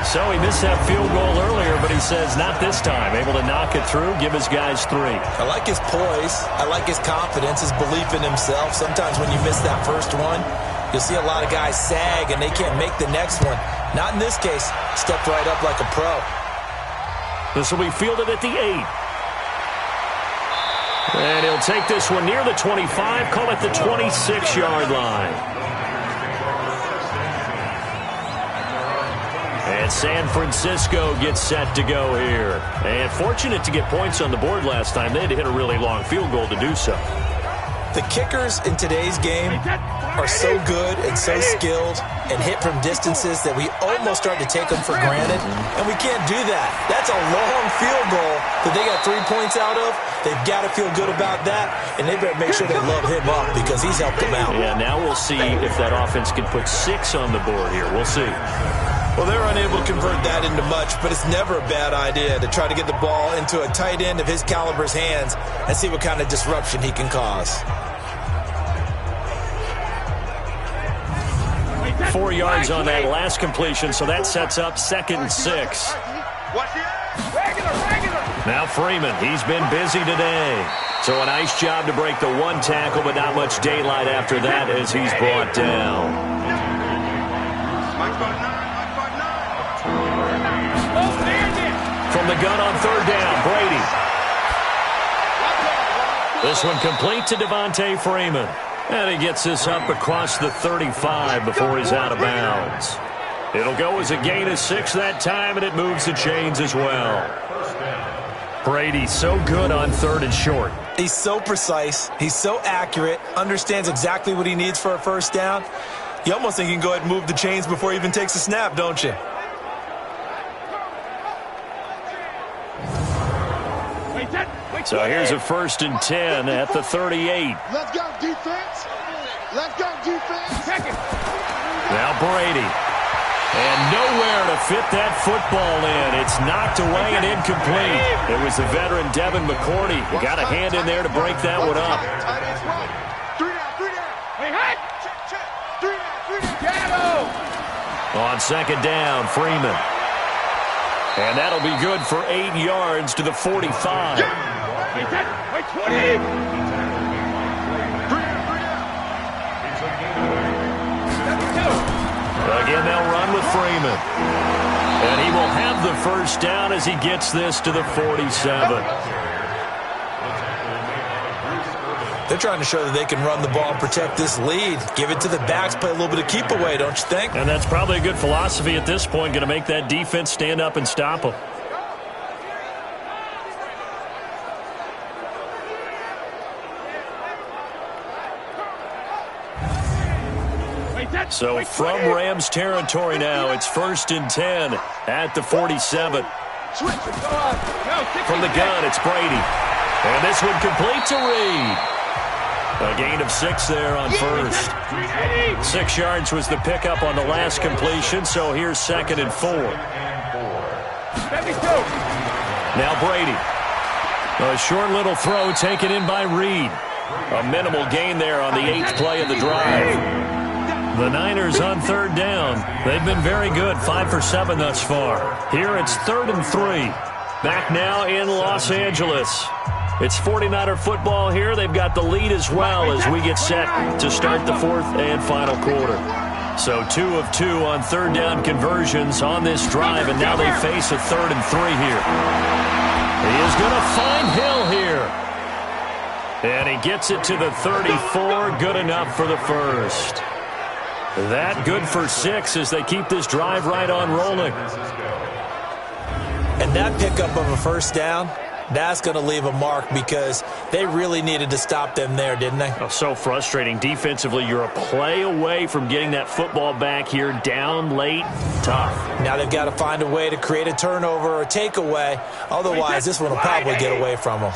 So he missed that field goal earlier, but he says not this time. Able to knock it through, give his guys 3. I like his poise. I like his confidence, his belief in himself. Sometimes when you miss that first one, you'll see a lot of guys sag and they can't make the next one. Not in this case. Stepped right up like a pro. This will be fielded at the 8. And he'll take this one near the 25, call it the 26-yard line. And San Francisco gets set to go here. And fortunate to get points on the board last time. They had to hit a really long field goal to do so. The kickers in today's game are so good and so skilled and hit from distances that we almost start to take them for granted, and we can't do that. That's a long field goal that they got 3 points out of. They've got to feel good about that, and they better make sure they love him up because he's helped them out. Yeah, now we'll see if that offense can put 6 on the board here. We'll see. Well, they're unable to convert that into much, but it's never a bad idea to try to get the ball into a tight end of his caliber's hands and see what kind of disruption he can cause. 4 yards on that last completion, so that sets up 2nd and 6. Now Freeman, he's been busy today. So a nice job to break the 1 tackle, but not much daylight after that as he's brought down. From the gun on 3rd down, Brady. This one complete to Devontae Freeman. And he gets this up across the 35 before he's out of bounds. It'll go as a gain of 6 that time, and it moves the chains as well. Brady so good on 3rd and short. He's so precise. He's so accurate. Understands exactly what he needs for a 1st down. You almost think you can go ahead and move the chains before he even takes a snap, don't you? So here's a 1st and 10 at the 38. Let's go, defense. Let's go, defense. Now Brady. And nowhere to fit that football in. It's knocked away and incomplete. It was the veteran Devin McCourty. He got a hand in there to break that one up. 3 down. Hey, hey. 3 down. On 2nd down, Freeman. And that'll be good for 8 yards to the 45. Again, they'll run with Freeman. And he will have the 1st down as he gets this to the 47. They're trying to show that they can run the ball and protect this lead. Give it to the backs, play a little bit of keep away, don't you think? And that's probably a good philosophy at this point, going to make that defense stand up and stop them. So from Rams territory now, it's 1st and 10 at the 47. From the gun, it's Brady. And this one complete to Reed. A gain of 6 there on 1st. 6 yards was the pickup on the last completion, so here's 2nd and 4. Now Brady. A short little throw taken in by Reed. A minimal gain there on the 8th play of the drive. The Niners on 3rd down. They've been very good, 5 for 7 thus far. Here it's 3rd and 3. Back now in Los Angeles. It's 49er football here. They've got the lead as well as we get set to start the 4th and final quarter. So 2 of 2 on 3rd down conversions on this drive, and now they face a 3rd and 3 here. He is going to find Hill here. And he gets it to the 34. Good enough for the 1st. That good for 6 as they keep this drive right on rolling. And that pickup of a 1st down, that's going to leave a mark because they really needed to stop them there, didn't they? Oh, so frustrating. Defensively, you're a play away from getting that football back here down late. Tough. Now they've got to find a way to create a turnover or a takeaway. Otherwise, this one will probably get away from them.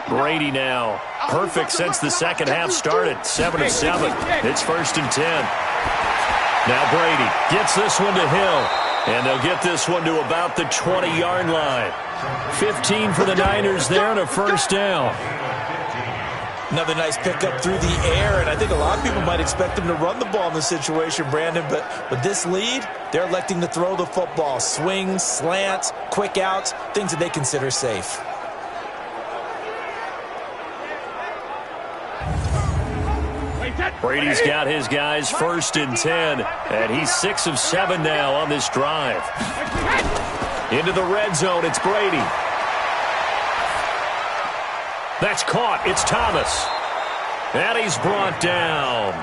Brady now. Perfect since the 2nd half started. 7 of 7. It's 1st and 10. Now Brady gets this one to Hill. And they'll get this one to about the 20-yard line. 15 for the Niners there and a 1st down. Another nice pickup through the air, and I think a lot of people might expect them to run the ball in this situation, Brandon, but with this lead, they're electing to throw the football. Swings, slants, quick outs, things that they consider safe. Brady's got his guys 1st and 10, and he's 6 of 7 now on this drive. Into the red zone, it's Brady. That's caught, it's Thomas. And he's brought down.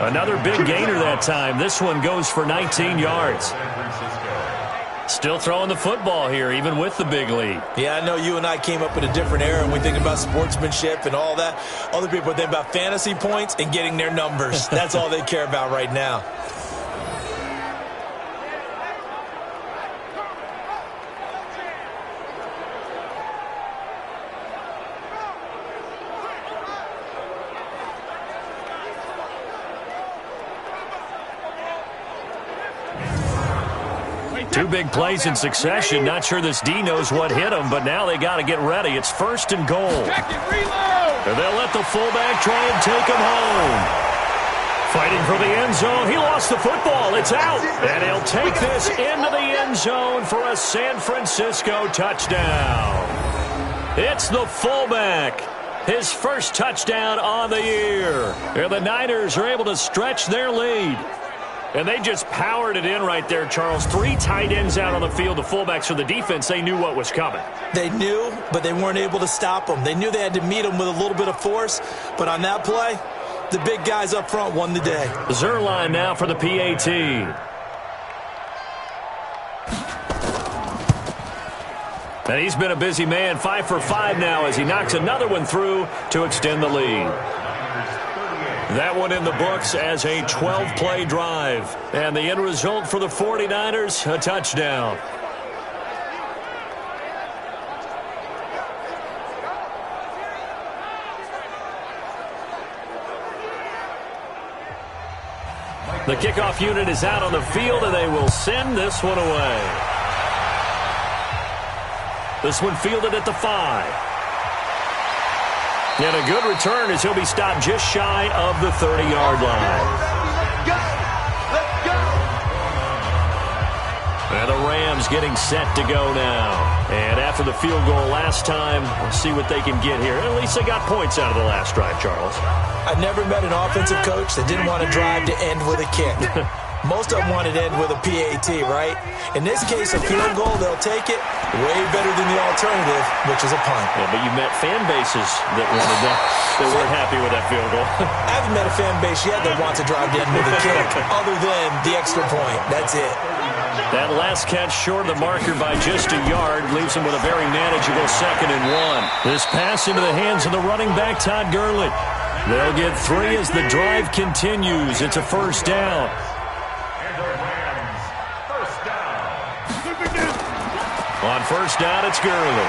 Another big gainer that time. This one goes for 19 yards. Still throwing the football here, even with the big lead. Yeah, I know you and I came up in a different era, and we think about sportsmanship and all that. Other people think about fantasy points and getting their numbers. That's all they care about right now. Two big plays in succession. Not sure this D knows what hit him, but now they got to get ready. It's 1st and goal. And they'll let the fullback try and take him home. Fighting for the end zone. He lost the football. It's out. And he'll take this into the end zone for a San Francisco touchdown. It's the fullback. His first touchdown on the year. And the Niners are able to stretch their lead. And they just powered it in right there, Charles. 3 tight ends out on the field. The fullbacks for the defense, they knew what was coming. They knew, but they weren't able to stop them. They knew they had to meet them with a little bit of force. But on that play, the big guys up front won the day. Zuerlein now for the PAT. And he's been a busy man. 5 for 5 now as he knocks another one through to extend the lead. That one in the books as a 12-play drive. And the end result for the 49ers, a touchdown. The kickoff unit is out on the field, and they will send this one away. This one fielded at the 5. And a good return as he'll be stopped just shy of the 30-yard line. And the Rams getting set to go now. And after the field goal last time, we'll see what they can get here. At least they got points out of the last drive, Charles. I've never met an offensive coach that didn't want to drive to end with a kick. Most of them wanted to end with a PAT, right? In this case, a field goal, they'll take it way better than the alternative, which is a punt. Yeah, but you met fan bases that wanted that, that weren't happy with that field goal. I haven't met a fan base yet that wants to drive to end with a kick, other than the extra point. That's it. That last catch short of the marker by just a yard leaves him with a very manageable 2nd and 1. This pass into the hands of the running back, Todd Gurley. They'll get 3 as the drive continues. It's a 1st down. On 1st down, it's Gurley.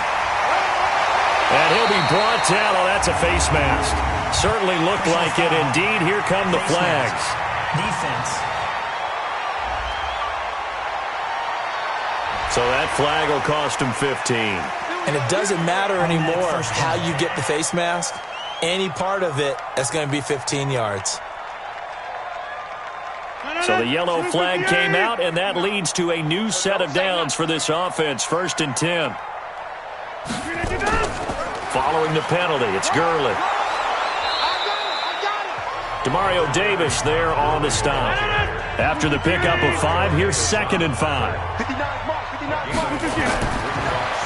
And he'll be brought down. Oh, that's a face mask. Certainly looked like it. Indeed, here come the flags. Defense. So that flag will cost him 15. And it doesn't matter anymore how you get the face mask. Any part of it, that's going to be 15 yards. So the yellow flag came out, and that leads to a new set of downs for this offense. 1st and 10. Following the penalty, it's Gurley. Demario Davis there on the stop. After the pickup of 5, here's 2nd and 5.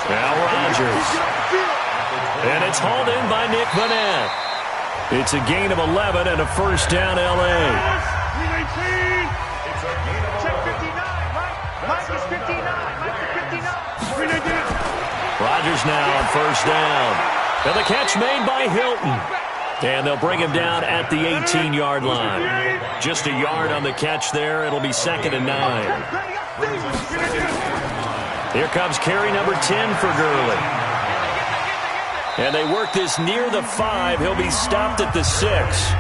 Now Rodgers. And it's hauled in by Nick Vannett. It's a gain of 11 and a 1st down, L.A. Rodgers now on 1st down. And the catch made by Hilton. And they'll bring him down at the 18-yard line. Just a yard on the catch there. It'll be 2nd and 9. Here comes carry number 10 for Gurley. And they work this near the 5. He'll be stopped at the 6.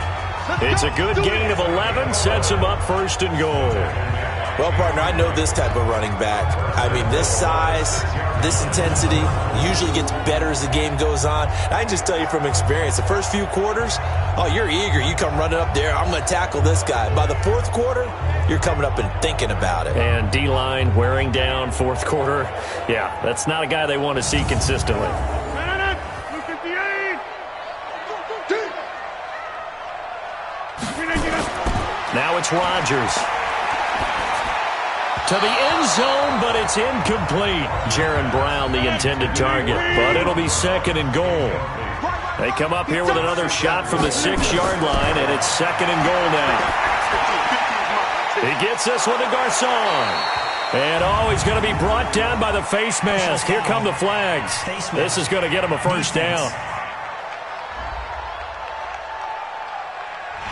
It's a good gain of 11. Sets him up 1st and goal. Well, partner, I know this type of running back. I mean, this size, this intensity usually gets better as the game goes on. I can just tell you from experience, the first few quarters, oh, you're eager. You come running up there, I'm going to tackle this guy. By the 4th quarter, you're coming up and thinking about it. And D-line wearing down 4th quarter. Yeah, that's not a guy they want to see consistently. Now it's Rodgers. To the end zone, but it's incomplete. Jaron Brown, the intended target. But it'll be 2nd and goal. They come up here with another shot from the 6-yard line, and it's 2nd and goal now. He gets this one to Garcon. And, he's going to be brought down by the face mask. Here come the flags. This is going to get him a first down.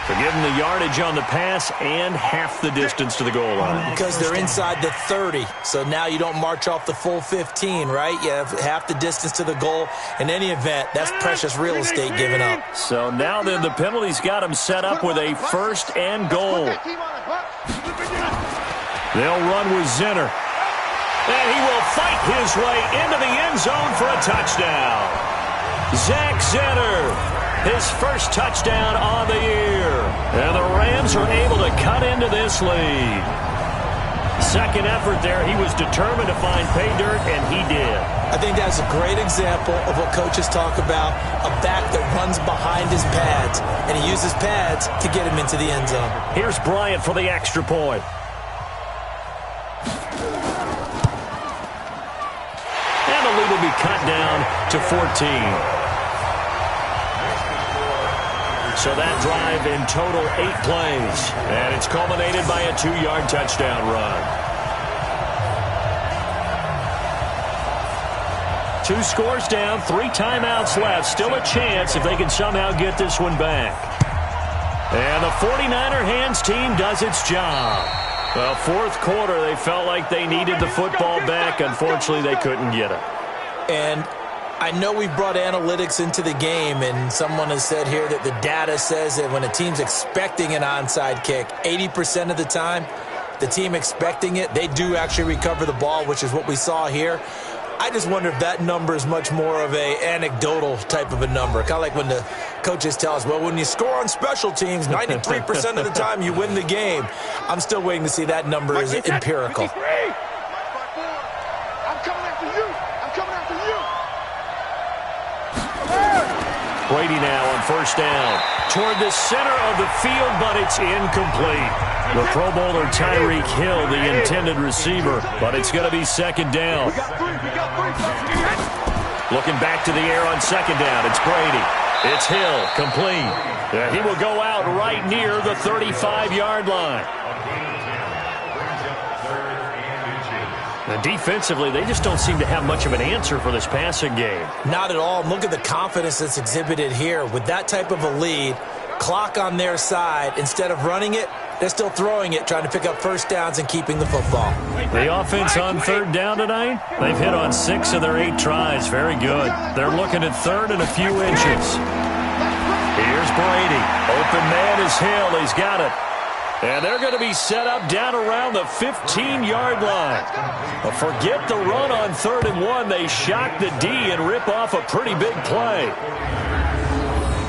So give them the yardage on the pass and half the distance to the goal line. Because they're inside the 30, so now you don't march off the full 15, right? You have half the distance to the goal. In any event, that's precious real estate given up. So now then the penalty's got them set up with a first and goal. They'll run with Zinner. And he will fight his way into the end zone for a touchdown. Zach Zinner. His first touchdown on the year. And the Rams are able to cut into this lead. Second effort there, he was determined to find pay dirt, and he did. I think that's a great example of what coaches talk about, a back that runs behind his pads, and he uses pads to get him into the end zone. Here's Bryant for the extra point. And the lead will be cut down to 14. So that drive in total 8 plays. And it's culminated by a 2-yard touchdown run. 2 scores down, 3 timeouts left. Still a chance if they can somehow get this one back. And the 49er hands team does its job. Well, fourth quarter, they felt like they needed the football back. Unfortunately, they couldn't get it. And I know we brought analytics into the game, and someone has said here that the data says that when a team's expecting an onside kick, 80% of the time, the team expecting it, they do actually recover the ball, which is what we saw here. I just wonder if that number is much more of a anecdotal type of a number. Kind of like when the coaches tell us, well, when you score on special teams, 93% of the time you win the game. I'm still waiting to see that number is empirical. Brady now on first down. Toward the center of the field, but it's incomplete. The Pro Bowler Tyreek Hill, the intended receiver, but it's going to be second down. Looking back to the air on second down, it's Brady. It's Hill, complete. He will go out right near the 35-yard line. Now, defensively, they just don't seem to have much of an answer for this passing game. Not at all. Look at the confidence that's exhibited here. With that type of a lead, clock on their side, instead of running it, they're still throwing it, trying to pick up first downs and keeping the football. The offense on third down tonight, they've hit on 6 of their 8 tries. Very good. They're looking at third and a few inches. Here's Brady. Open man is Hill. He's got it. And they're going to be set up down around the 15-yard line. But forget the run on 3rd and 1. They shock the D and rip off a pretty big play.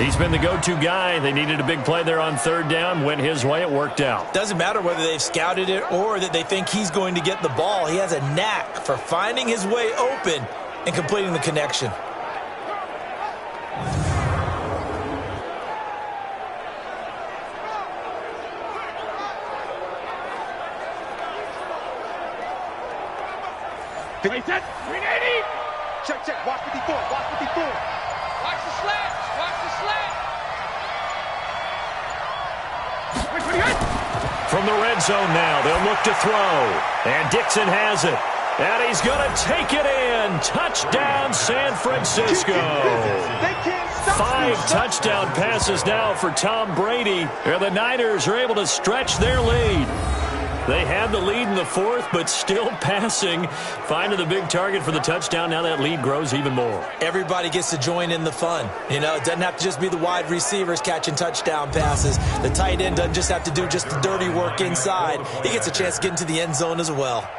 He's been the go-to guy. They needed a big play there on 3rd down. Went his way. It worked out. Doesn't matter whether they've scouted it or that they think he's going to get the ball. He has a knack for finding his way open and completing the connection. Set. 380. Check. Watch 54. Watch 54. Watch the slant. Watch the slant. From the red zone now, they'll look to throw. And Dixon has it. And he's going to take it in. Touchdown, San Francisco. 5 touchdown passes now for Tom Brady. And the Niners are able to stretch their lead. They had the lead in the 4th, but still passing. Finding the big target for the touchdown. Now that lead grows even more. Everybody gets to join in the fun. You know, it doesn't have to just be the wide receivers catching touchdown passes. The tight end doesn't just have to do just the dirty work inside. He gets a chance to get into the end zone as well.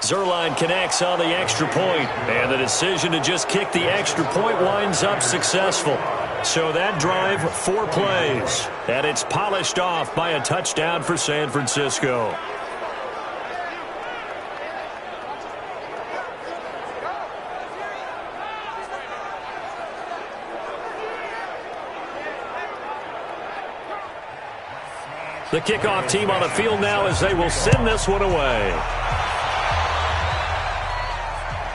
Zuerlein connects on the extra point. And the decision to just kick the extra point winds up successful. So that drive, 4 plays. And it's polished off by a touchdown for San Francisco. The kickoff team on the field now as they will send this one away.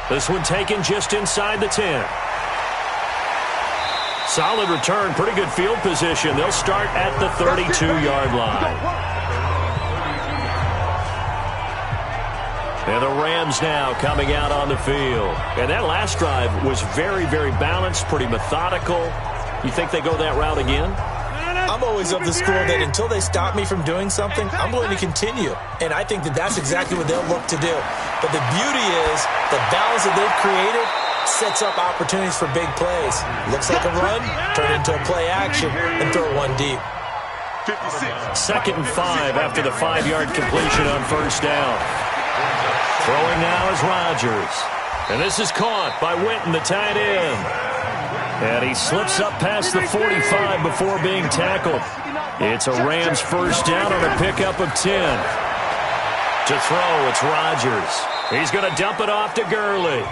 This one taken just inside the 10. Solid return, pretty good field position. They'll start at the 32-yard line. And the Rams now coming out on the field. And that last drive was very, very balanced, pretty methodical. You think they go that route again? I'm always of the school that until they stop me from doing something, I'm going to continue. And I think that that's exactly what they'll look to do. But the beauty is the balance that they've created sets up opportunities for big plays. Looks like a run, turn it into a play action, and throw one deep. 2nd and 5 after the 5-yard completion on first down. Throwing now is Rodgers. And this is caught by Witten, the tight end. And he slips up past the 45 before being tackled. It's a Rams first down on a pickup of 10. To throw, it's Rodgers. He's going to dump it off to Gurley.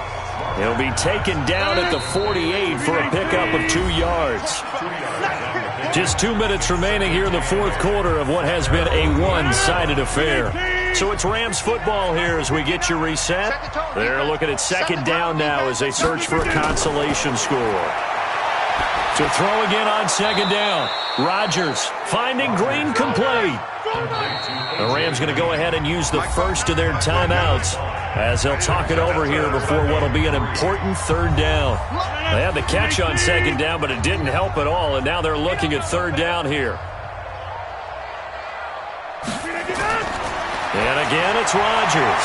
He'll be taken down at the 48 for a pickup of 2 yards. Just 2 minutes remaining here in the fourth quarter of what has been a one-sided affair. So it's Rams football here as we get you reset. They're looking at 2nd down now as they search for a consolation score. To throw again on 2nd down. Rodgers finding Green complete. The Rams going to go ahead and use the first of their timeouts as they'll talk it over here before what will be an important 3rd down. They had the catch on 2nd down, but it didn't help at all, and now they're looking at 3rd down here. And again, it's Rodgers.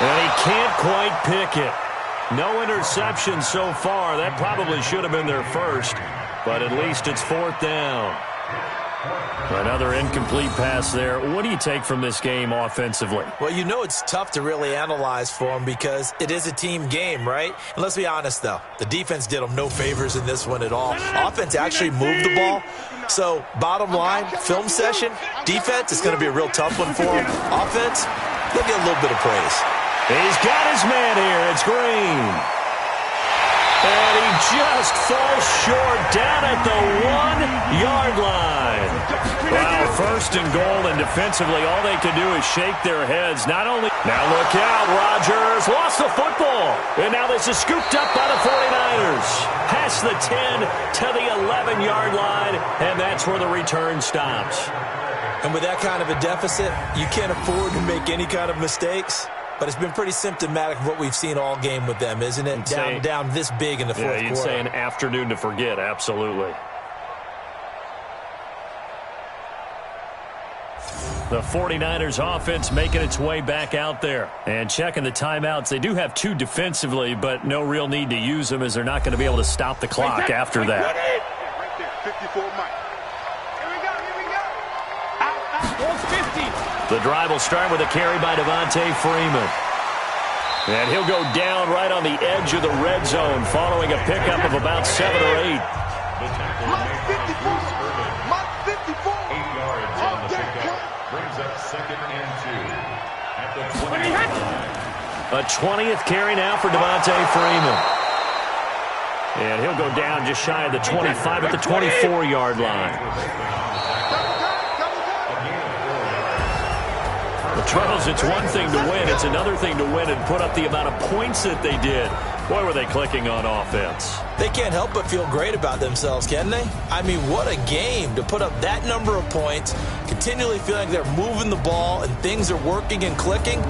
And he can't quite pick it. No interception so far. That probably should have been their first, but at least it's 4th down. Another incomplete pass there. What do you take from this game offensively? Well, you know it's tough to really analyze for them because it is a team game, right? And let's be honest, though. The defense did them no favors in this one at all. Offense actually moved the ball. So, bottom line, film session, defense is going to be a real tough one for them. Offense, they'll get a little bit of praise. He's got his man here. It's Green. And he just falls short down at the 1-yard line. Wow, 1st and goal, and defensively all they can do is shake their heads. Not only... Now look out, Rodgers lost the football. And now this is scooped up by the 49ers. Past the 10 to the 11-yard line, and that's where the return stops. And with that kind of a deficit, you can't afford to make any kind of mistakes. But it's been pretty symptomatic of what we've seen all game with them, isn't it? Down this big in the fourth quarter. Yeah, you'd say an afternoon to forget, absolutely. The 49ers offense making its way back out there. And checking the timeouts. They do have 2 defensively, but no real need to use them as they're not going to be able to stop the clock after that. Right there, 54 Mike. Here we go. Out. 50. The drive will start with a carry by Devontae Freeman. And he'll go down right on the edge of the red zone following a pickup of about 7 or 8. Mike 54. 8 yards on the pickup. Brings up 2nd and 2. At the 20. A 20th carry now for Devontae Freeman. And he'll go down just shy of the 25 at the 24-yard line. Troubles, it's one thing to win. It's another thing to win and put up the amount of points that they did. Boy, were they clicking on offense. They can't help but feel great about themselves, can they? I mean, what a game to put up that number of points, continually feeling like they're moving the ball and things are working and clicking.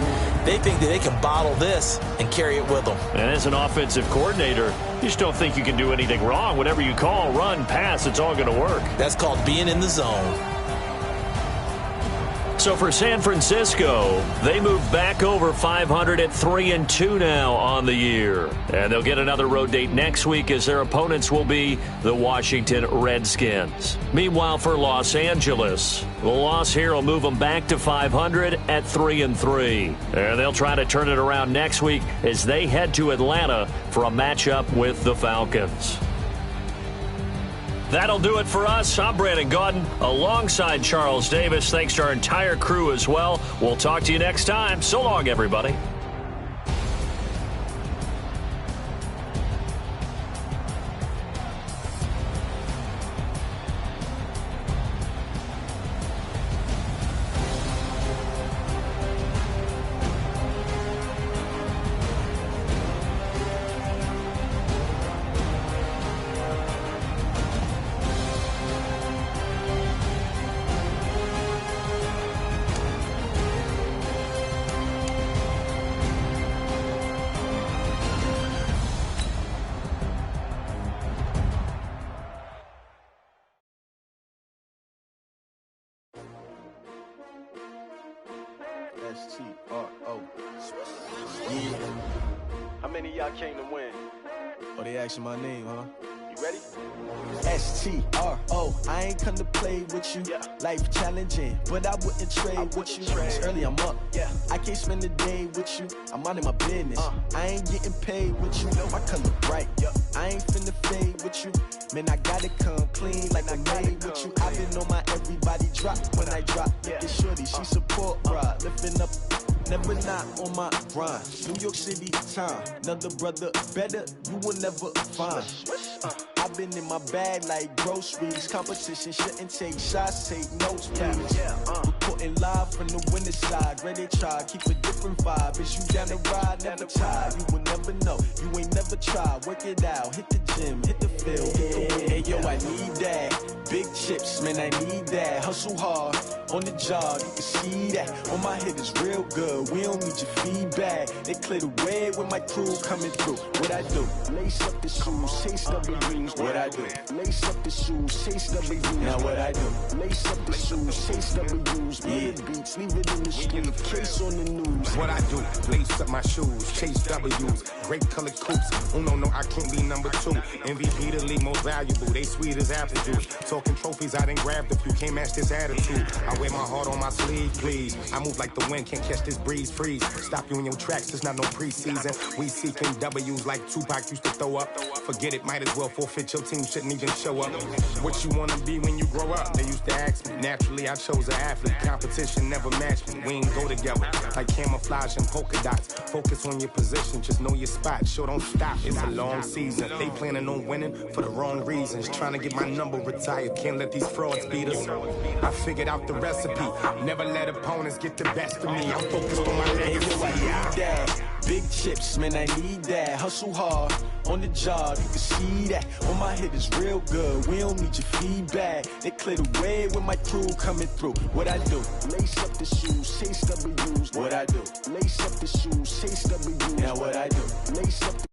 They think that they can bottle this and carry it with them. And as an offensive coordinator, you just don't think you can do anything wrong. Whatever you call, run, pass, it's all going to work. That's called being in the zone. So for San Francisco, they move back over 500 at 3-2 now on the year. And they'll get another road date next week as their opponents will be the Washington Redskins. Meanwhile, for Los Angeles, the loss here will move them back to 500 at 3-3. And they'll try to turn it around next week as they head to Atlanta for a matchup with the Falcons. That'll do it for us. I'm Brandon Gaudin alongside Charles Davis. Thanks to our entire crew as well. We'll talk to you next time. So long, everybody. S-T-R-O. Yeah. How many of y'all came to win? Oh, they asking my name, huh? You ready? S-T-R-O. I ain't come to play with you. Life challenging, but I wouldn't trade with you. It's early, I'm up. I can't spend a day with you. I'm minding my business. I ain't getting paid with you. My color bright. I ain't finna fade with you. Man, I gotta come clean like I made with you. I've been on my everybody drop when I drop. Look at shorty, she support ride. Lifting up, never not on my grind. New York City time. Another brother better, you will never find. I've been in my bag like groceries. Competition shouldn't take shots, take notes, please. Reporting live from the winning side. Ready to try, keep a different vibe. Is you down the ride, never tired. You will never know, you ain't never tried. Work it out, hit the gym, hit the field, hit the win. Hey yo, I need that. Big chips, man, I need that. Hustle hard, on the job, you can see that. On my hit is real good, we don't need your feedback. They clear the way with my crew coming through. What I do? Lace up the shoes, chase W's. What I do? Lace up the shoes, chase W's. Now what I do? Lace up the shoes, chase W's. Murder beats, leave it in the street, case on the news. What I do? Lace up my shoes, chase W's. Great colored coops. Oh no, I can't be number 2. MVP the league most valuable. They sweet as apple juice. Talking trophies, I done grabbed a few. Can't match this attitude. I wear my heart on my sleeve, please. I move like the wind, can't catch this breeze, freeze. Stop you in your tracks, it's not no preseason. We seeking W's like Tupac used to throw up. Forget it, might as well forfeit, your team shouldn't even show up. What you wanna be when you grow up? They used to ask me. Naturally, I chose an athlete. Competition never matched me. We ain't go together like camouflage and polka dots. Focus on your position, just know your spot. Sure, don't stop, it's a long season. They planning on winning for the wrong reasons. Trying to get my number retired, can't let these frauds beat us. I figured out the recipe. Never let opponents get the best of me. I'm focused on my legacy. Big chips, man, I need that. Hustle hard, on the job, you can see that. On my hit is real good, we don't need your feedback. They clear the way with my crew coming through. What I do? Lace up the shoes, chase W's. What I do? Lace up the shoes, chase W's. Now what I do? Lace up the